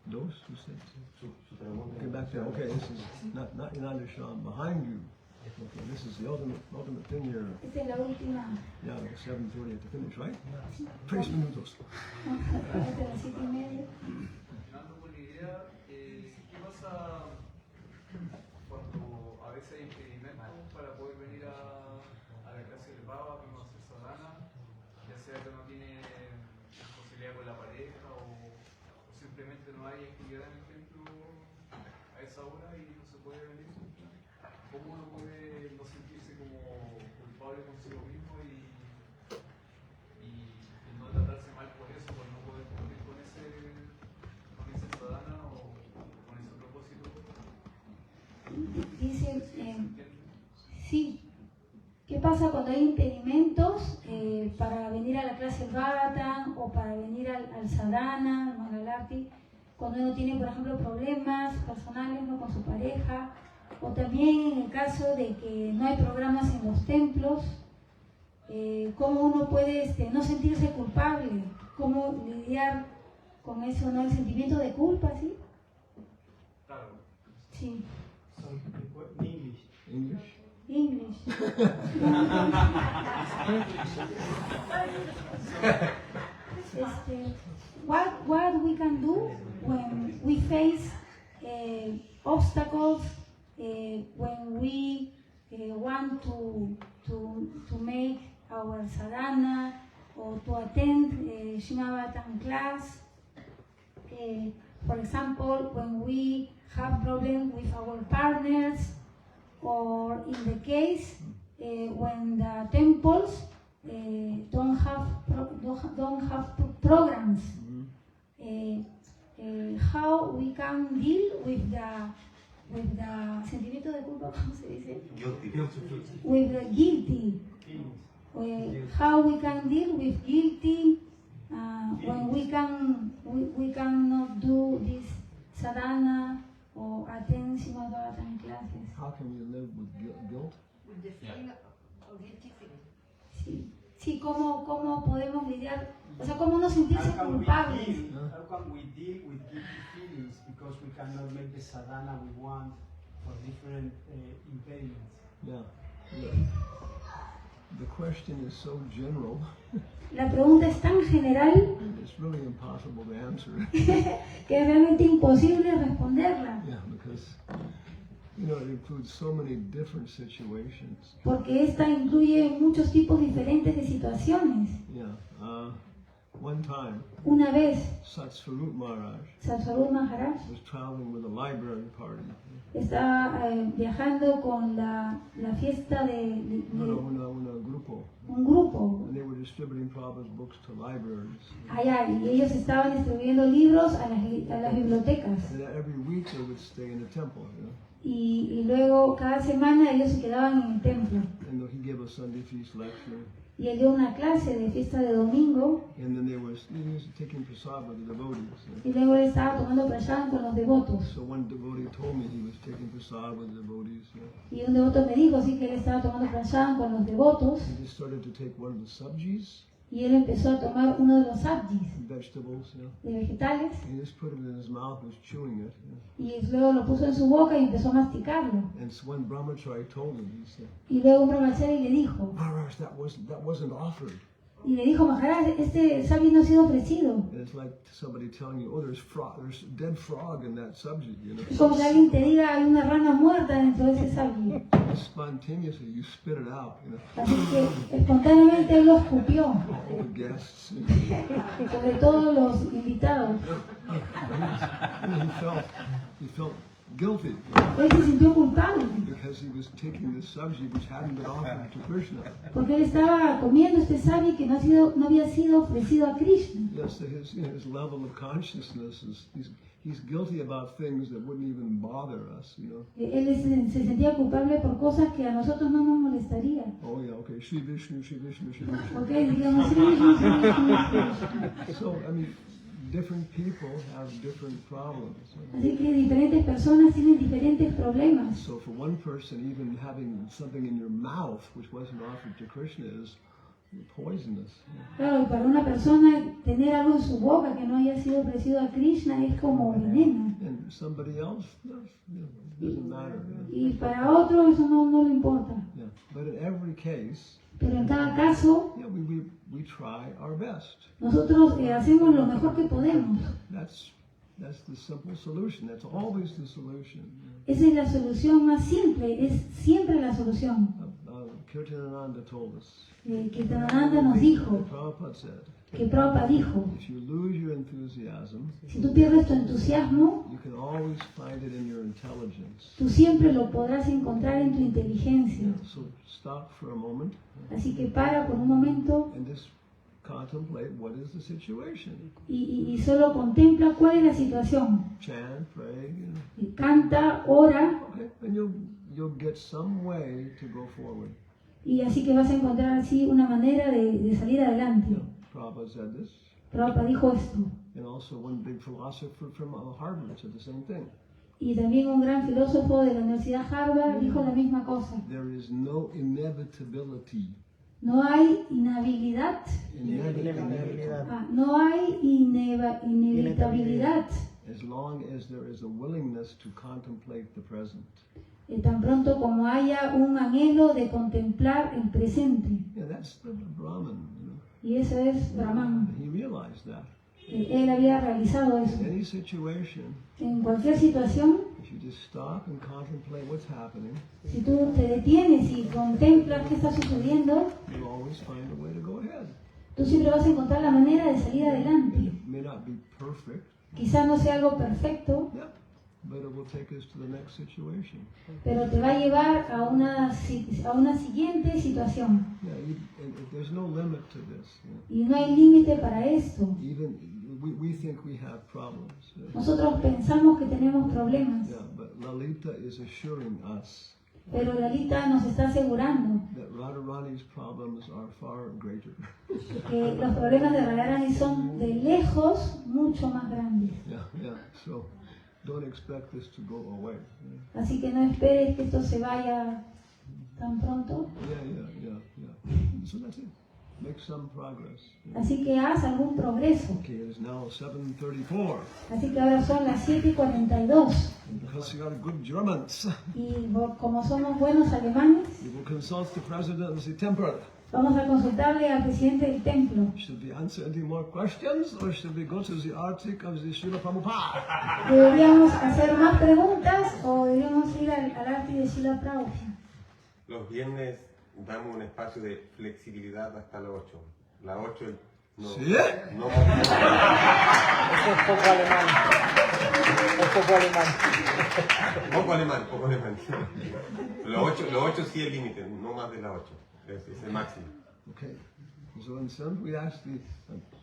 dos, you said? Okay, back there. Okay, this is not Yonanda Sham behind you. Okay, this is the ultimate thing here. Esta es la última. Yeah, 7:30 at the finish, right? 3 minutos. Hasta las 7:30. Continuando con la idea, ¿qué pasa cuando a veces hay impedimentos para poder venir a la clase del Baba, como hacer sadhana, ya sea que no tiene posibilidad con la pareja o simplemente no hay actividad en el templo a esa hora y no se puede venir? ¿Cómo uno puede no sentirse como culpable consigo mismo y no tratarse mal por eso, por no poder cumplir con ese sadhana o con ese propósito? Dice, sí. ¿Qué pasa cuando hay impedimentos para venir a la clase Bhagavatam o para venir al sadhana, al Mangalarti? Cuando uno tiene, por ejemplo, problemas personales, ¿no?, con su pareja, o también en el caso de que no hay programas en los templos, ¿cómo uno puede no sentirse culpable? ¿Cómo lidiar con eso, no? El sentimiento de culpa, ¿sí? Claro. Sí. So, in English. English? English. What we can do when we face obstacles, when we want to make our sadhana or to attend Srimad class. For example, when we have problems with our partners, or in the case when the temples don't have programs, how we can deal with the sentimiento de culpa, ¿cómo se dice? With the guilty. How we can deal with guilty when we cannot do this sadhana or attend Srimad Bhagavatam classes. How can we live with guilt? With the feeling of guilty feeling. Sí, sí, cómo podemos lidiar, o sea, cómo no sentirse culpables. How can we deal with guilty feelings because we cannot make the sadhana we want for different impediments? Yeah. The question is so general. La pregunta es tan general It's really impossible to answer. que es realmente imposible responderla. Yeah, because it includes so many different situations. Porque esta incluye muchos tipos diferentes de situaciones. Yeah. One time, Una vez, Satsvarup Maharaj Satsvarup Maharaj was traveling with a library party. estaba viajando con la fiesta de Un grupo. un grupo And they were distributing Prabhupada's books to libraries. allá, y ellos estaban distribuyendo libros a las bibliotecas. And every week they would stay in the temple, Y luego cada semana ellos se quedaban en el templo. And he gave a Sunday feast lecture. Y él dio una clase de fiesta de domingo. And then he was taking prasad with the devotees. Y luego él estaba tomando prasad con los devotos. So one devotee told me he was taking prasad with the devotees. Y un devoto me dijo, sí, que él estaba tomando prasad con los devotos. He just started to take one of the sabjis. Y él empezó a tomar uno de los sabjis, vegetables, de vegetales, he just put it in his mouth, was chewing it. y luego lo puso en su boca y empezó a masticarlo. And so when Brahmachari told him, he said, Y luego un brahmachari le dijo, Maharaj, that wasn't offered. y le dijo, Maharaj, este sabji no ha sido ofrecido. And it's like somebody telling you, oh, there's dead frog in that subject, Es como que alguien te diga, hay una rana muerta dentro de ese sabji. Spontaneously, you spit it out, Así que espontáneamente él lo escupió, all the guests. sobre todo los invitados. He felt guilty Él se sintió culpable because he was taking this subject which hadn't been offered to Krishna. porque él estaba comiendo este sabji que no había sido ofrecido a Krishna. Yes, that his level of consciousness is he's guilty about things that wouldn't even bother us, Él se sentía culpable por cosas que a nosotros no nos molestarían. Oh yeah, okay, Shri Vishnu, Shri Vishnu, Shri Vishnu. Ok, digamos, Shri Vishnu, Shri Vishnu, Shri Vishnu. So, I mean, different people have different problems. Así que diferentes personas tienen diferentes problemas. So for one person, even having something in your mouth which wasn't offered to Krishna is poisonous. Claro, y para una persona tener algo en su boca que no haya sido ofrecido a Krishna es como veneno. And somebody else, doesn't matter. Y para otro eso no le importa. Yeah. But in every case, Pero en cada caso, we try our best. nosotros hacemos lo mejor que podemos. That's the simple solution. That's always the solution. Esa es la solución más simple, es siempre la solución. Kirtanananda told us. Kirtanananda nos dijo, Prabhupada said, que Prabhupada dijo, if you lose your enthusiasm, si tú pierdes tu entusiasmo, you can always find it in your intelligence. tú siempre lo podrás encontrar en tu inteligencia. So stop for a moment. Así que para por un momento and just contemplate what is the situation. y solo contempla cuál es la situación. Chant, pray, Y canta, ora, Okay, and you'll get some way to go forward. y así que vas a encontrar así una manera de salir adelante. Prabhupada said this. Prabhupada dijo esto. And also one big philosopher from Harvard said the same thing. Y también un gran filósofo de la Universidad Harvard dijo la misma cosa. There is no inevitability. No hay inhabilidad. No hay inevitabilidad. As long as there is a willingness to contemplate the present. Tan pronto como haya un anhelo de contemplar el presente. Yeah, that's the Brahman. Y eso es Brahman. He realized that. Él había realizado eso. In any situation, En cualquier situación, if you just stop and contemplate what's happening, si tú te detienes y contemplas qué está sucediendo, you'll always find a way to go ahead. tú siempre vas a encontrar la manera de salir adelante. It may not be perfect, Quizás no sea algo perfecto, but it will take us to the next situation. pero te va a llevar a una siguiente situación. Yeah, there's no limit to this. Y no hay límite para esto. Even we think we have problems. Nosotros pensamos que tenemos problemas, Yeah, but Lalita is assuring us pero Lalita nos está asegurando that Radharani's problems are far greater. que los problemas de Radharani son de lejos mucho más grandes. Yeah. So don't expect this to go away. Así que no esperes que esto se vaya tan pronto. Yeah. So that's it. Make some progress. Así que haz algún progreso. Okay, it is now 7:34. Así que ahora son las 7:42. And because we are good Germans, Y como somos buenos alemanes, we will consult the president of the temple. vamos a consultarle al presidente del templo. Should we answer any more questions, or should we go to the article of the Srila Prabhupada? ¿Deberíamos hacer más preguntas o deberíamos ir al arte de Srila Prabhupada? Los viernes damos un espacio de flexibilidad hasta las 8. La 8 no. ¿Sí? No. Eso es poco alemán. Es poco alemán. Poco alemán. Los 8 sí es el límite, no más de las 8. Es el máximo. Okay. So in some we ask the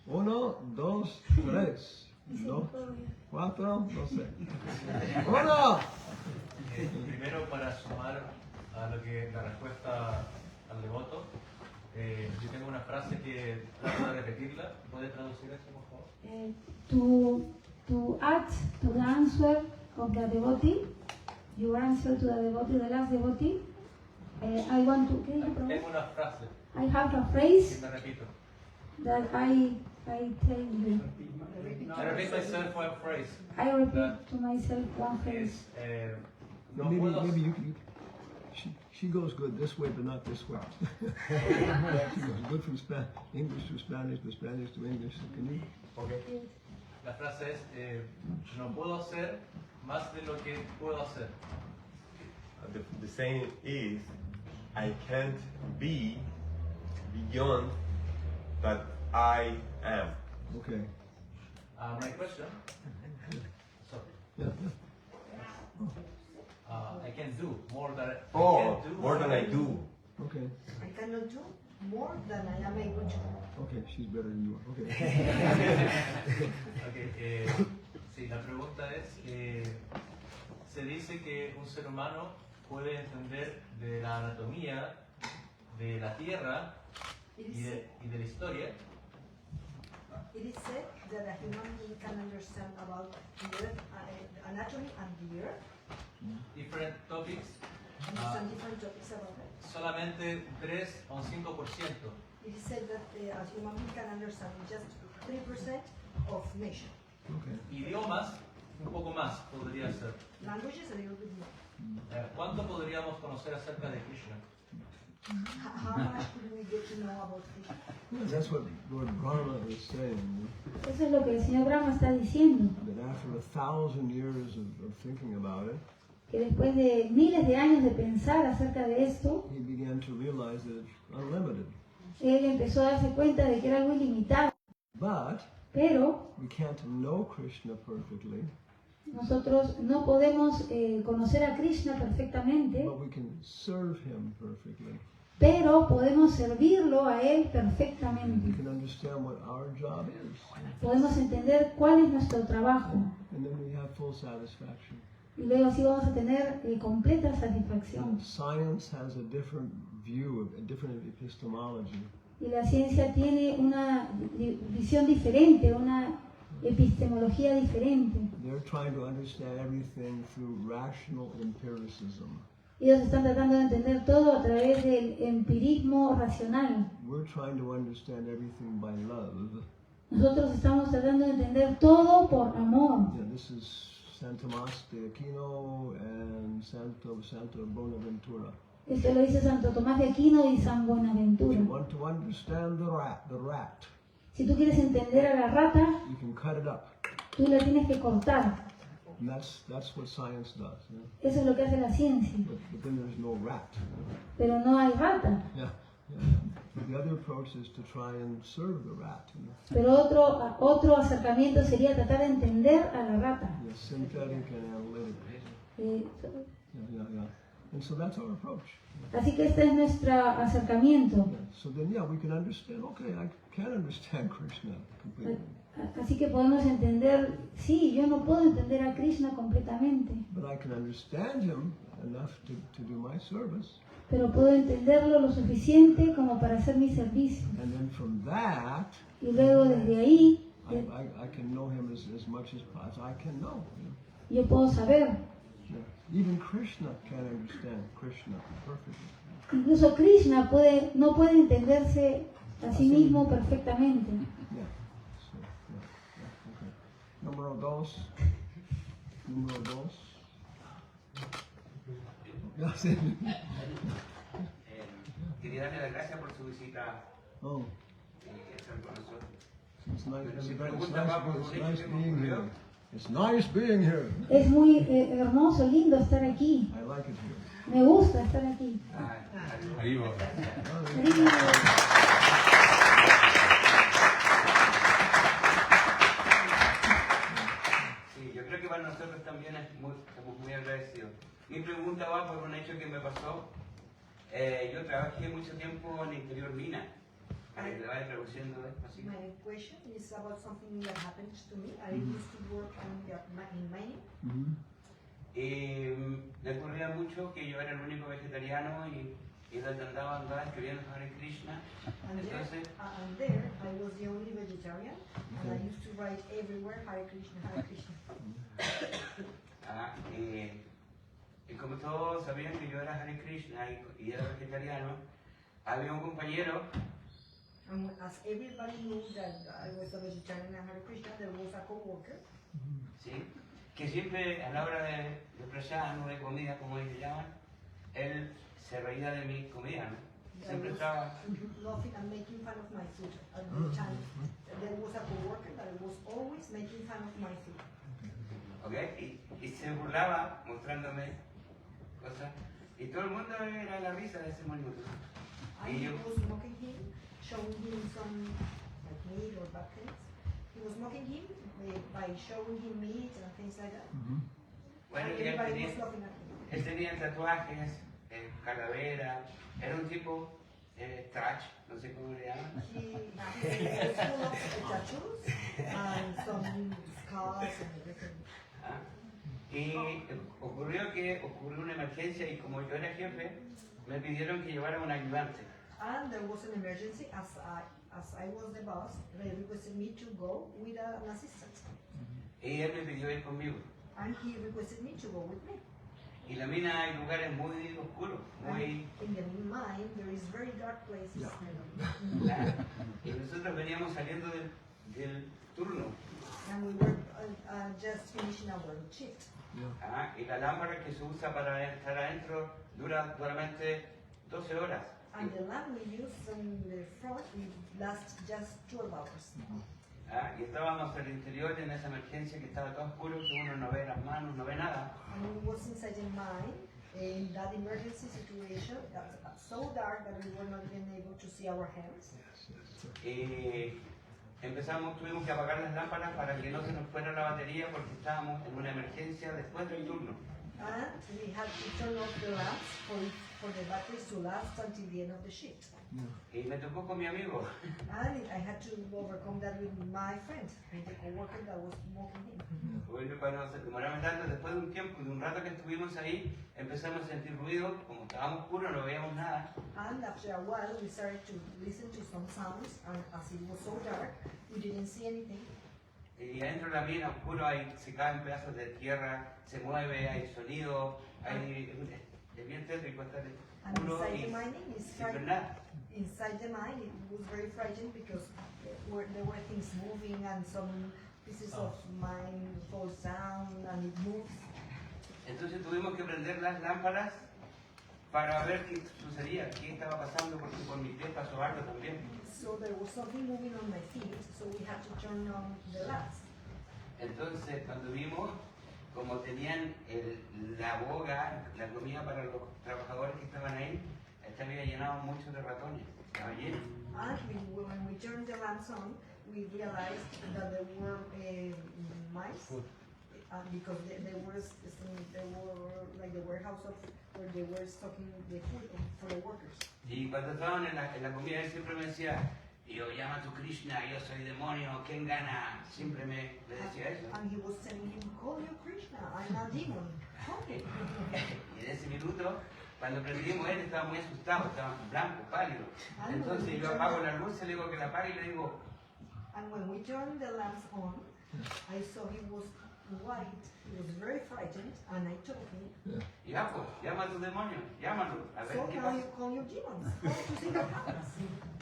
1, 2, 3. 2, 4, no sé. 1. Primero, para sumar a lo que la respuesta al devoto, yo tengo una frase que trato de repetirla. ¿Puede traducir eso, por favor? To add to the answer of the devotee, your answer to the devotee, the last devotee, I want to. Tengo una frase I have a phrase. que me repito. that I tell you. I repeat myself one phrase. I repeat to myself one phrase. Es, no Maybe, puedo. maybe you she goes good this way, but not this way. She goes good from English to Spanish to English. So can you? Okay. La frase es, no puedo hacer más de lo que puedo hacer. The saying is, I can't be beyond that I am. Okay. My question. Sorry. Yeah. I can do more than I Oh, can do. more than I do. Okay. I cannot do more than I am able to. Okay. She's better than you are. Okay. Okay, sí, la pregunta es, se dice que un ser humano puede entender de la anatomía de la Tierra y de la historia. It is said that a human being can understand about the earth, anatomy and the earth, Different topics, understand different topics about it. solamente 3 o 5%. It is said that a human being can understand just 3% of nation. Okay. Idiomas, un poco más podría ser. Languages a little bit more. ¿Cuánto podríamos conocer acerca de Krishna? How much could we get to know about Krishna? Yeah, that's what Lord Brahma is saying. Eso es lo que el señor Brahma está diciendo, That after 1,000 years of thinking about it, que después de miles de años de pensar acerca de esto, he began to realize that it's unlimited. él empezó a darse cuenta de que era algo ilimitado. But Pero we can't know Krishna perfectly, nosotros no podemos conocer a Krishna perfectamente, but we can serve him perfectly. pero podemos servirlo a él We perfectamente. can understand what our job is, Podemos entender cuál es nuestro trabajo and then we have full satisfaction. y luego así vamos a tener completa satisfacción. Science has a different view, a different epistemology. Y la ciencia tiene una visión diferente, una epistemología diferente. They're trying to understand everything through rational empiricism. Ellos están tratando de entender todo a través del empirismo racional. We're trying to understand everything by love. Nosotros estamos tratando de entender todo por amor. Yeah, this is San Tomás de Aquino and Santo Bonaventura. Esto lo dice Santo Tomás de Aquino y San If Buenaventura. you want to understand the rat, Si tú quieres entender a la rata, you can cut it up. tú la tienes que cortar. And that's what science does. You know? Eso es lo que hace la ciencia. But then there's no rat. Pero no hay rata. Yeah, yeah. But the other approach is to try and serve the rat. You know? Pero otro acercamiento sería tratar de entender a la rata. Yeah, synthetic and analytic. Eh, Yeah. And so that's our approach. Así que este es nuestro acercamiento. Yeah. So then, yeah, we can understand. Okay, I can't understand Krishna completely, Así que podemos entender, sí, yo no puedo entender a Krishna completamente, but I can understand him enough to do my service. pero puedo entenderlo lo suficiente como para hacer mi servicio. And then from that, Y luego desde ahí I can know him as much as I can know. You know? yo puedo saber. Yeah. Even Krishna can't understand Krishna perfectly. Incluso Krishna no puede entenderse a sí mismo perfectamente. Yeah. So, yeah. Okay. Número dos. Gracias. Quería darle las gracias por su visita. Oh. Estar con nosotros. It's nice, Pero it's mi nice, pregunta va por un hecho nice que me being ocurrió. here. It's nice being here. Es muy hermoso, lindo estar aquí. I like it here. Me gusta estar aquí. Arriba. Sí, yo creo que para nosotros también estamos muy agradecidos. Mi pregunta va por un hecho que me pasó. Yo trabajé mucho tiempo en Interior Mina. Le va traduciendo así. My question is about something that happened to me. I used to work in mining. Me ocurría mucho que yo era el único vegetariano y donde andaba escribiendo Hare Krishna. Entonces, And there I was the only vegetarian, and I used to write everywhere Hare Krishna, Hare Krishna. Y como todos sabían que yo era Hare Krishna y era vegetariano, había un compañero And as everybody knew that I was a vegetarian and Hare Krishna, there was a co-worker. ¿Sí? Que siempre a la hora de prashan o de comida, como ellos llaman, él se reía de mi comida, ¿no? Siempre estaba... Laughing and making fun of my food. At the time, there was a co-worker that was always making fun of my food. ¿Okay? Y se burlaba mostrándome cosas. Y todo el mundo era la risa de ese monumento. And he was mocking him, showing him some like meat or bad things. He was mocking him by showing him meat and things like that. Bueno, And y everybody was laughing at him. él tenía tatuajes, calavera, era un tipo trash, no sé cómo le llaman. He was full of tattoos and some scars and everything. Y ocurrió una emergencia y como yo era jefe, me pidieron que llevara un ayudante. And there was an emergency. As I was the boss, they requested me to go with an assistant. Y él me pidió ir conmigo. And he requested me to go with me. Y la mina hay lugares muy oscuros, muy... In the mine, there is very dark places. Claro. Y nosotros veníamos saliendo del turno. And we were just finishing our shift. Y la lámpara que se usa para estar adentro dura solamente 12 horas. And the lamp we use in the front will last just 12 hours. Y estábamos al interior en esa emergencia que estaba todo oscuro, que uno no ve las manos, no ve nada. And we was inside the mine in that emergency situation, so dark that we were not even able to see our hands. Y tuvimos que apagar las lámparas para que no se nos fuera la batería porque estábamos en una emergencia después del turno. And we had to turn off the lamps for the batteries to last until the end of the shift. Y me tocó con mi amigo. And I had to overcome that with my friend, with the co-worker that was mocking him. Bueno, cuando se demoraron tanto, después de un tiempo, de un rato que estuvimos ahí, empezamos a sentir ruido, como estábamos oscuros, no veíamos nada. And after a while, we started to listen to some sounds, and as it was so dark, we didn't see anything. Y adentro de la mina, oscuro, se caen pedazos de tierra, se mueve, hay sonido, es bien tétrico estar And oscuro inside y the mining is sin ver nada. inside the mine, it was very frightening because there were things moving and some pieces of mine falls down and it moves. Entonces tuvimos que prender las lámparas para ver qué sucedía, qué estaba pasando, porque por mi pie pasó algo también. So there was something moving on my feet, so we had to turn on the lamps. Entonces cuando vimos, como tenían la boga, la comida para los trabajadores que estaban ahí, esta había llenado mucho de ratones, estaba lleno. And when we turned the lamps on, we realized that there were mice, because there were like the warehouse where they were stocking the food for the workers. Y cuando estaban en la comida, él siempre me decía, yo llama a tu Krishna, yo soy demonio, ¿quién gana? Siempre me decía eso. And he was telling him, call you Krishna, I'm a demon. Okay. Y en ese minuto, cuando prendimos él estaba muy asustado, estaba blanco, pálido. Entonces yo apago la luz, le digo que la apague y le digo... And when we turned the lamps on, I saw he was white, he was very frightened, and I told him, Ya pues, llama a tu demonio, llámalo, a ver so qué now pasa. you call your demons, call to see what happens.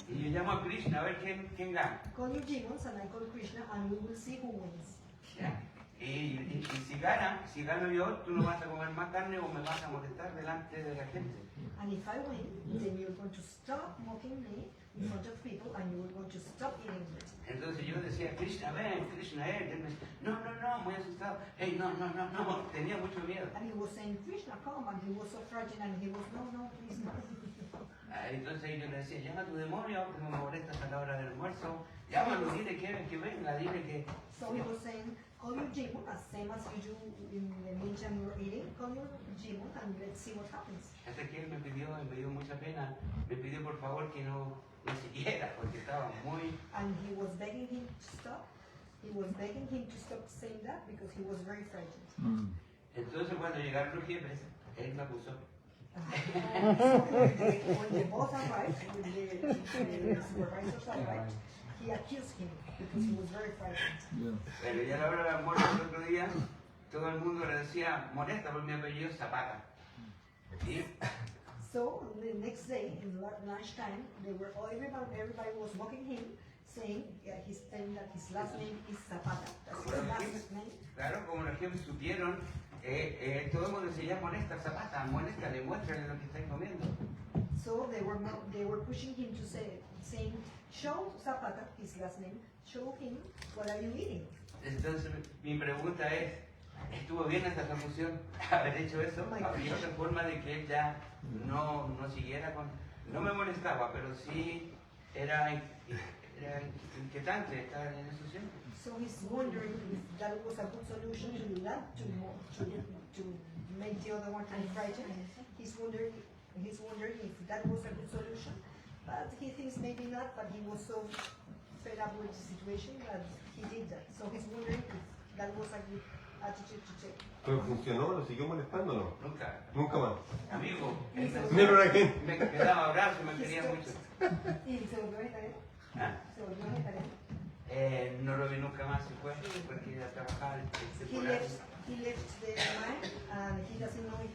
Y yo llamo a Krishna a ver quién gana. Call your demons and I call Krishna and we will see who wins. ¿Ya? Y si gano yo, tú no vas a comer más carne o me vas a molestar delante de la gente. And if I win, then you're going to stop mocking me in front of people and you're going to stop eating it. Entonces yo decía, Krishna, ven, Krishna, y él me decía, no, muy asustado. Hey, no, tenía mucho miedo. And he was saying, Krishna, come, and he was so frightened and he was, no, please no. Entonces yo le decía, llama a tu demonio, que me molestas a la hora del almuerzo. Llámalo, dile que venga, dile que... So he was saying, call your demon, as same as you do in the meantime you're eating, call your demon and let's see what happens. Hasta que él me dio mucha pena, me pidió por favor que no siguiera, porque estaba muy... And he was begging him to stop. He was begging him to stop saying that because he was very frightened. Entonces cuando llegaron los jefes, él me acusó. When the boss arrived, when the supervisors arrived, he accused him because he was very frightened. Pero ya a la hora del almuerzo el otro día, todo el mundo le decía, molesta por mi apellido Zapata. ¿Sí? So the next day, in lunchtime, everybody was mocking him, saying that his last name is Zapata. That's his last name. Claro, como los jefes supieron, todo el mundo decía, molesta, Zapata, molesta, demuéstrale lo que estáis comiendo. So they were pushing him to saying, show Zapata, his last name, show him what are you eating. Entonces mi pregunta es, ¿estuvo bien esta solución haber hecho eso? ¿Habría otra forma de que él ya no siguiera con...? No me molestaba, pero sí era inquietante estar en eso siempre. So he's wondering if that was a good solution to do that, to make the other one frightened. He's wondering if that was a good solution, but he thinks maybe not, but he was so fed up with the situation that he did that. So he's wondering if that was a good attitude to take. ¿Pero funcionó? ¿Lo siguió molestando o no? Nunca. Nunca más. Amigo, Never again. me daba abrazos, me quería mucho. ¿Y se volvió vegetariano? ¿Ah? ¿Se volvió vegetariano? No lo vi nunca más, se fue, porque iba a trabajar. He left the mine and he doesn't know if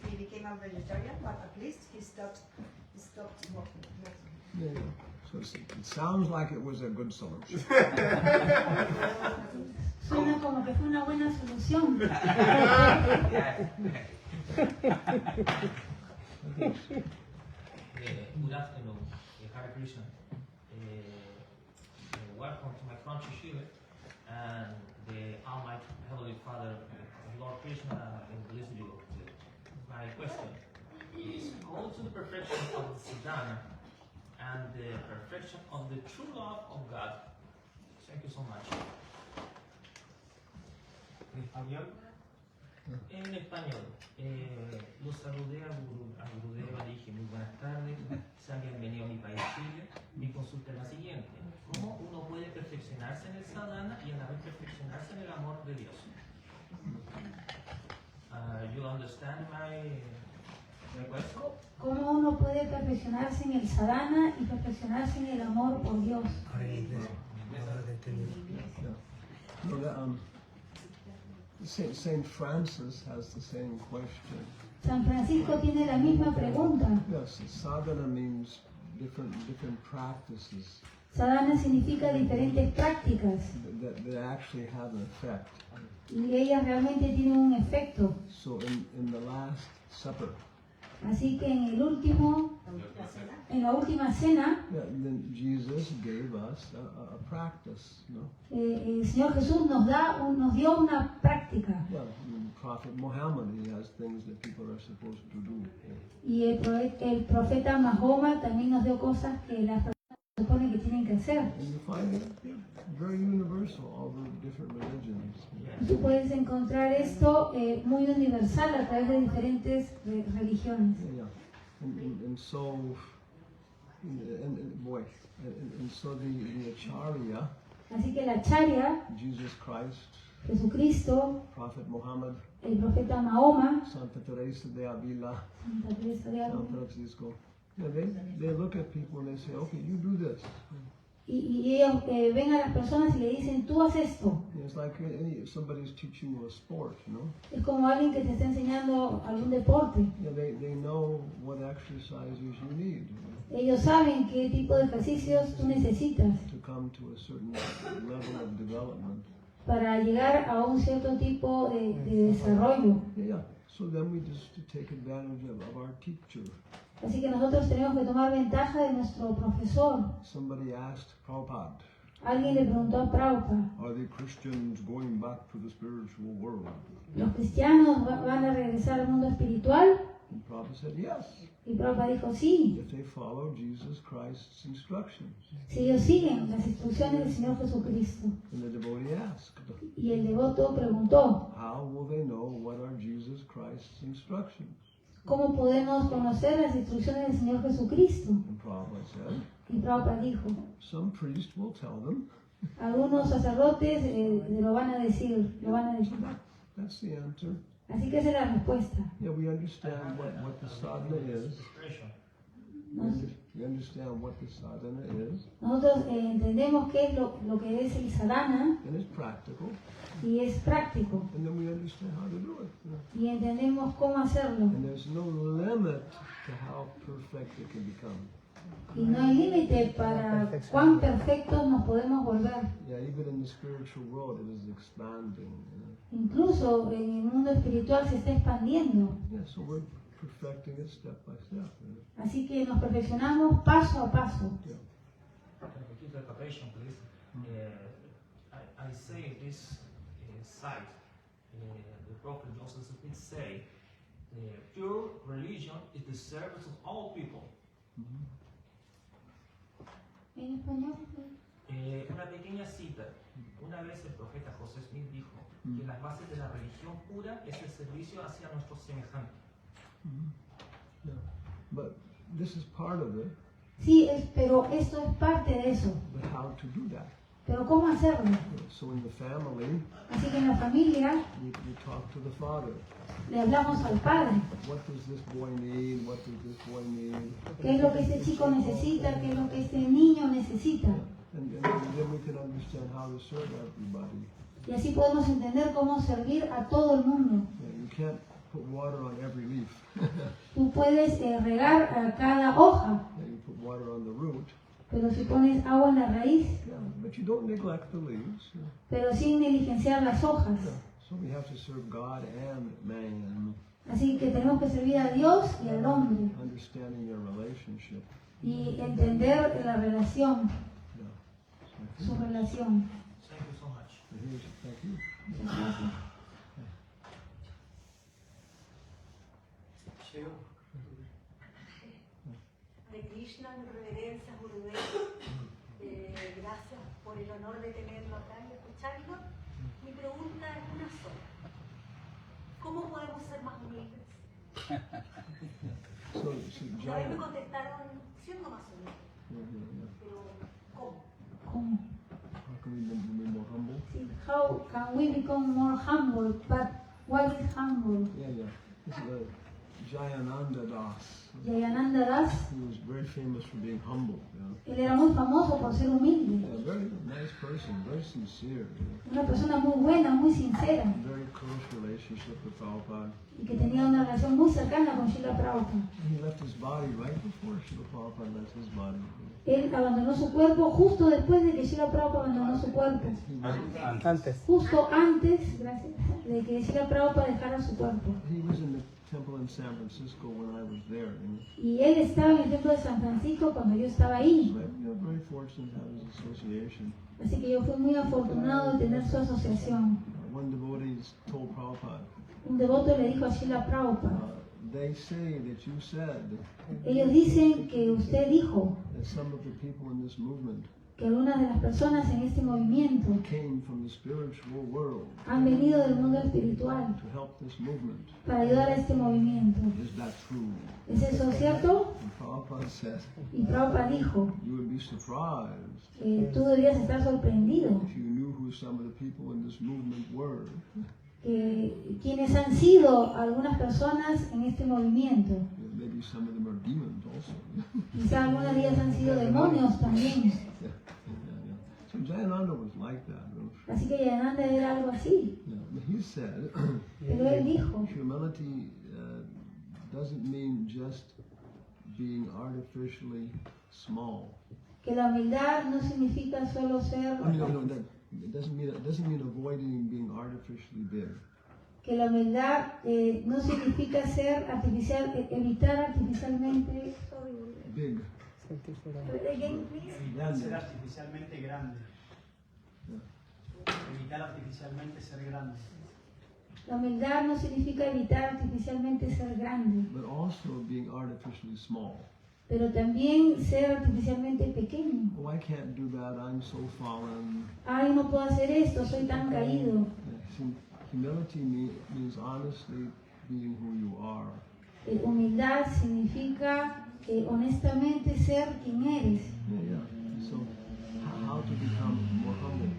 he became a vegetarian, but at least he stopped smoking. Yeah. So it sounds like it was a good solution. Suena como que fue una buena solución. Good afternoon, Hare Krishna. Welcome to my country, Chile, and the Almighty Heavenly Father, Lord Krishna, bless you. My question is, go to the perfection of the Siddhana and the perfection of the true love of God. Thank you so much. ¿En español? En español, los saludé a Gurudeva, dije muy buenas tardes, sean bienvenidos a mi país Chile. Mi consulta es la siguiente: ¿cómo uno puede perfeccionarse en el sadhana y a la vez perfeccionarse en el amor de Dios? You understand my question? ¿Cómo uno puede perfeccionarse en el sadhana y perfeccionarse en el amor por Dios? Saint Francis has the same question. San Francisco tiene la misma pregunta. Yes, sadhana means different practices. Sadhana significa diferentes prácticas that actually have an effect. y ellas realmente tienen un efecto. So in the Last Supper, Así que en la última cena, then Jesus gave us a practice, no? el Señor Jesús nos dio una práctica. Well, Prophet Muhammad, he has things that people are supposed to do. Y el profeta Mahoma también nos dio cosas que las personas se supone que tienen que hacer. And you find it very universal, all the different religions. Tú puedes encontrar esto muy universal a través de diferentes religiones. Yeah. And so, so the Acharya, Así que la Acharya, Jesus Christ, Jesucristo, Prophet Muhammad, el profeta Mahoma, Santa Teresa de Avila, Santa Teresa de San Ávila, Francisco, they look at people and they say, okay, you do this. y ellos ven a las personas y le dicen, tú haz esto. It's like if somebody's teaching you a sport, you know? Es como alguien que te está enseñando algún deporte. Yeah, they know what exercises you need Ellos saben qué tipo de ejercicios tú necesitas to come to a certain level of development. para llegar a un cierto tipo de desarrollo. Yeah. So then we just take advantage of our teacher. Así que nosotros tenemos que tomar ventaja de nuestro profesor. Somebody asked Prabhupada, Alguien le preguntó a Prabhupada, are the Christians going back to the spiritual world? ¿los cristianos van a regresar al mundo espiritual? And Prabhupada said, yes, Y Prabhupada dijo, sí, if they follow Jesus Christ's instructions. si ellos siguen las instrucciones del Señor Jesucristo. And the devotee asked, Y el devoto preguntó, how will they know what are Jesus Christ's instructions? ¿cómo podemos conocer las instrucciones del Señor Jesucristo? And Prabhupada said, Y Prabhupada dijo, some priest will tell them. algunos sacerdotes lo van a decir, That's the answer. Así que esa es la respuesta. Yeah, we understand what the sadhana is. We understand what the sadhana is. Nosotros entendemos qué es lo que es el sadhana. And it's practical. Y es práctico. And then we understand how to do it. Y entendemos cómo hacerlo. And there's no limit to how perfect it can become. Y no hay límite para cuán perfectos nos podemos volver. Yeah, even in the spiritual world it is expanding. Incluso en el mundo espiritual se está expandiendo. Yeah, so we're perfecting it step by step. Así que nos perfeccionamos paso a paso. Keep the preparation, please. I say this site, the Prophet Joseph Smith say, the pure religion is the service of all people. ¿En español? Una pequeña cita. Una vez el profeta José Smith dijo que las bases de la religión pura es el servicio hacia nuestros semejantes. Yeah. But this is part of it. Sí, pero esto es parte de eso. But how to do that? Pero ¿cómo hacerlo? So in the family, Así que en la familia we talk to the father. le hablamos al padre. What does this boy need? What does this boy need? ¿Qué es lo que este chico necesita? ¿Qué es lo que este niño necesita? And then we can understand how to serve everybody. Y así podemos entender cómo servir a todo el mundo. Yeah, you can't put water on every leaf. Tú puedes regar a cada hoja, Yeah, you put water on the root. pero si pones agua en la raíz, Yeah, but you don't neglect the leaves. Yeah. pero sin negligenciar las hojas. Yeah. So we have to serve God and man. Así que tenemos que servir a Dios y al hombre Understanding their relationship. y entender la relación, Yeah. su relación. Thank you so much. Thank you. Muchas gracias. De Krishna, reverencia, Gurudev. Gracias por el honor de tenerlo acá y escucharlo. Mi pregunta es una sola. ¿Cómo podemos ser más humildes? Una vez me contestaron siendo más humildes. Pero, ¿cómo? ¿Cómo? How can we be more humble? Sí, how can we become more humble? But what is humble? Yeah. This is Jayananda Das. Jayananda Das, He was very famous for being humble. él era muy famoso por ser humilde. Yeah, very nice person, very sincere. Una persona muy buena, muy sincera Very close relationship with Prabhupada. y que tenía una relación muy cercana con Srila Prabhupada. He left his body right before Srila Prabhupada left his body. Él abandonó su cuerpo justo después de que Srila Prabhupada abandonó su cuerpo. Antes. Justo antes, gracias, de que Srila Prabhupada dejara su cuerpo. He was in the temple in San Francisco when I was there. Y él estaba en el templo de San Francisco cuando yo estaba ahí. So I'm very fortunate to have his association. Así que yo fui muy afortunado de tener su asociación. One devotee told Prabhupada, Un devoto le dijo a Srila Prabhupada, they say that you said ellos dicen que usted dijo that some of the people in this movement que algunas de las personas en este movimiento came from the spiritual world han venido del mundo espiritual to help this movement. para ayudar a este movimiento. Is that true? ¿Es eso cierto? And Prabhupada said, Y Prabhupada dijo you would be surprised que tú deberías estar sorprendido if you knew who some of the people in this movement were. que quienes han sido algunas personas en este movimiento. Maybe some of them are demons also. Quizá algunas de ellas han sido demonios también. So Jayananda was like that. Así que Jayananda era algo así. He said, Pero él dijo, humility doesn't mean just being artificially small. que la humildad no significa solo ser, It doesn't mean avoiding being artificially big. que la humildad no significa ser artificial, evitar artificialmente. Big. Evitar ser artificialmente grande. Evitar artificialmente ser grande. La humildad no significa evitar artificialmente ser grande, But also being artificially small. pero también ser artificialmente pequeño. Oh, I can't do that. I'm so fallen. Ay, no puedo hacer esto, soy tan caído. Humility means honestly being who you are. Humildad significa honestamente ser quien eres. So, how to become more humble?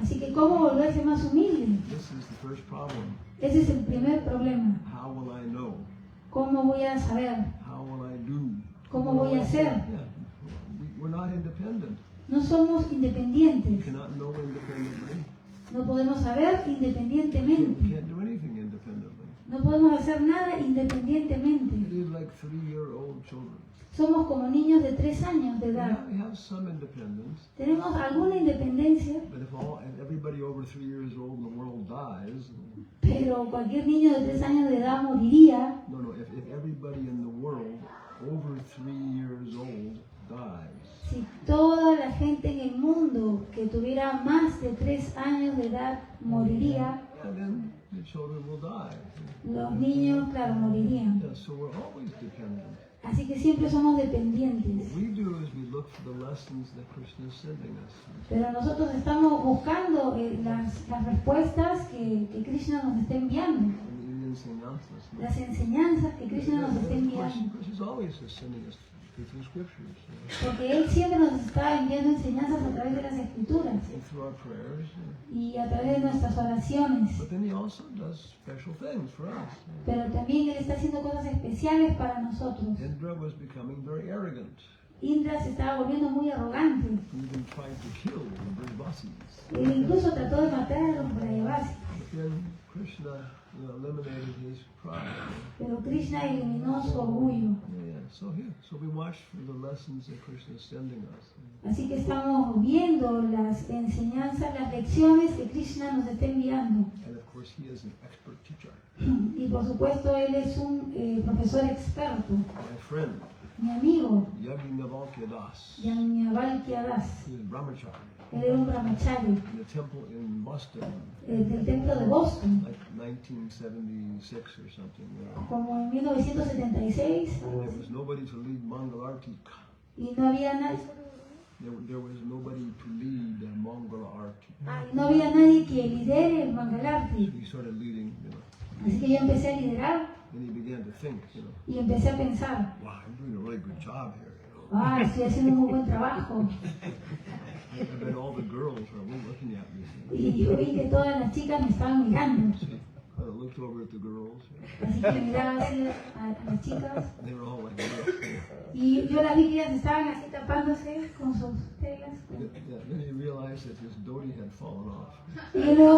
Así que, ¿cómo volverse más humilde? This is the first problem. Ese es el primer problema. How will I know? ¿Cómo voy a saber? How will I do? ¿Cómo voy a hacer? Yeah. We're not independent. No somos We independientes. cannot know independently. No podemos saber We independientemente. can't do anything independently. No podemos hacer nada independientemente. It is like 3-year-old children. Somos como niños de 3 años de edad. We have some independence, Tenemos alguna independencia, but if everybody over 3 years old in the world dies, pero cualquier niño de 3 años de edad moriría. if everybody in the world over 3 years old dies, Si toda la gente en el mundo que tuviera más de 3 años de edad moriría, then the children will die. los niños, claro, morirían. Yeah, so we're always dependent. Así que siempre somos dependientes. What we do is we look for the lessons that Krishna is sending us. Pero nosotros estamos buscando las respuestas que Krishna nos está enviando. And the enseñanzas, ¿no? Las enseñanzas que Krishna nos está enviando. Krishna is always sending us through scriptures. Porque Él siempre nos está enviando enseñanzas a través de las escrituras And through our prayers. y a través de nuestras oraciones. But then he also does special things for us. Pero también Él está haciendo cosas especiales para nosotros. Indra was becoming very arrogant, Indra se estaba volviendo muy arrogante. even trying to kill the Brajavasis. Él incluso trató de matar a los Brajavasis. But then Krishna eliminated his pride. Pero Krishna eliminó su orgullo. Yeah. So we watch for the lessons that Krishna is sending us. Así que estamos viendo las enseñanzas, las lecciones que Krishna nos está enviando. And of course, he is an expert teacher. Y por supuesto Él es un profesor experto. My friend, Mi amigo, Yajnavalkya Das, Yajnavalkya Das. he is brahmachari Él era un brahmachari in the temple in Boston, del templo de Boston. like 1976 or something. Como en 1976. And there was nobody to lead Mangal Arti. Y no había nadie. There was nobody to lead the Mongol Arti. No había nadie que lidere el Mangalarti. He started leading, Así que yo empecé a liderar and he began to think, y empecé a pensar, wow, I'm doing a really good job here. estoy haciendo un muy buen trabajo. I bet all the girls are looking at me. Y yo vi que todas las chicas me estaban mirando. I looked over at the girls. Así que miraba así a las chicas. They were all like this. Y yo las vi que ellas estaban así tapándose con sus telas. Then he realized that his dhoti had fallen off. Y luego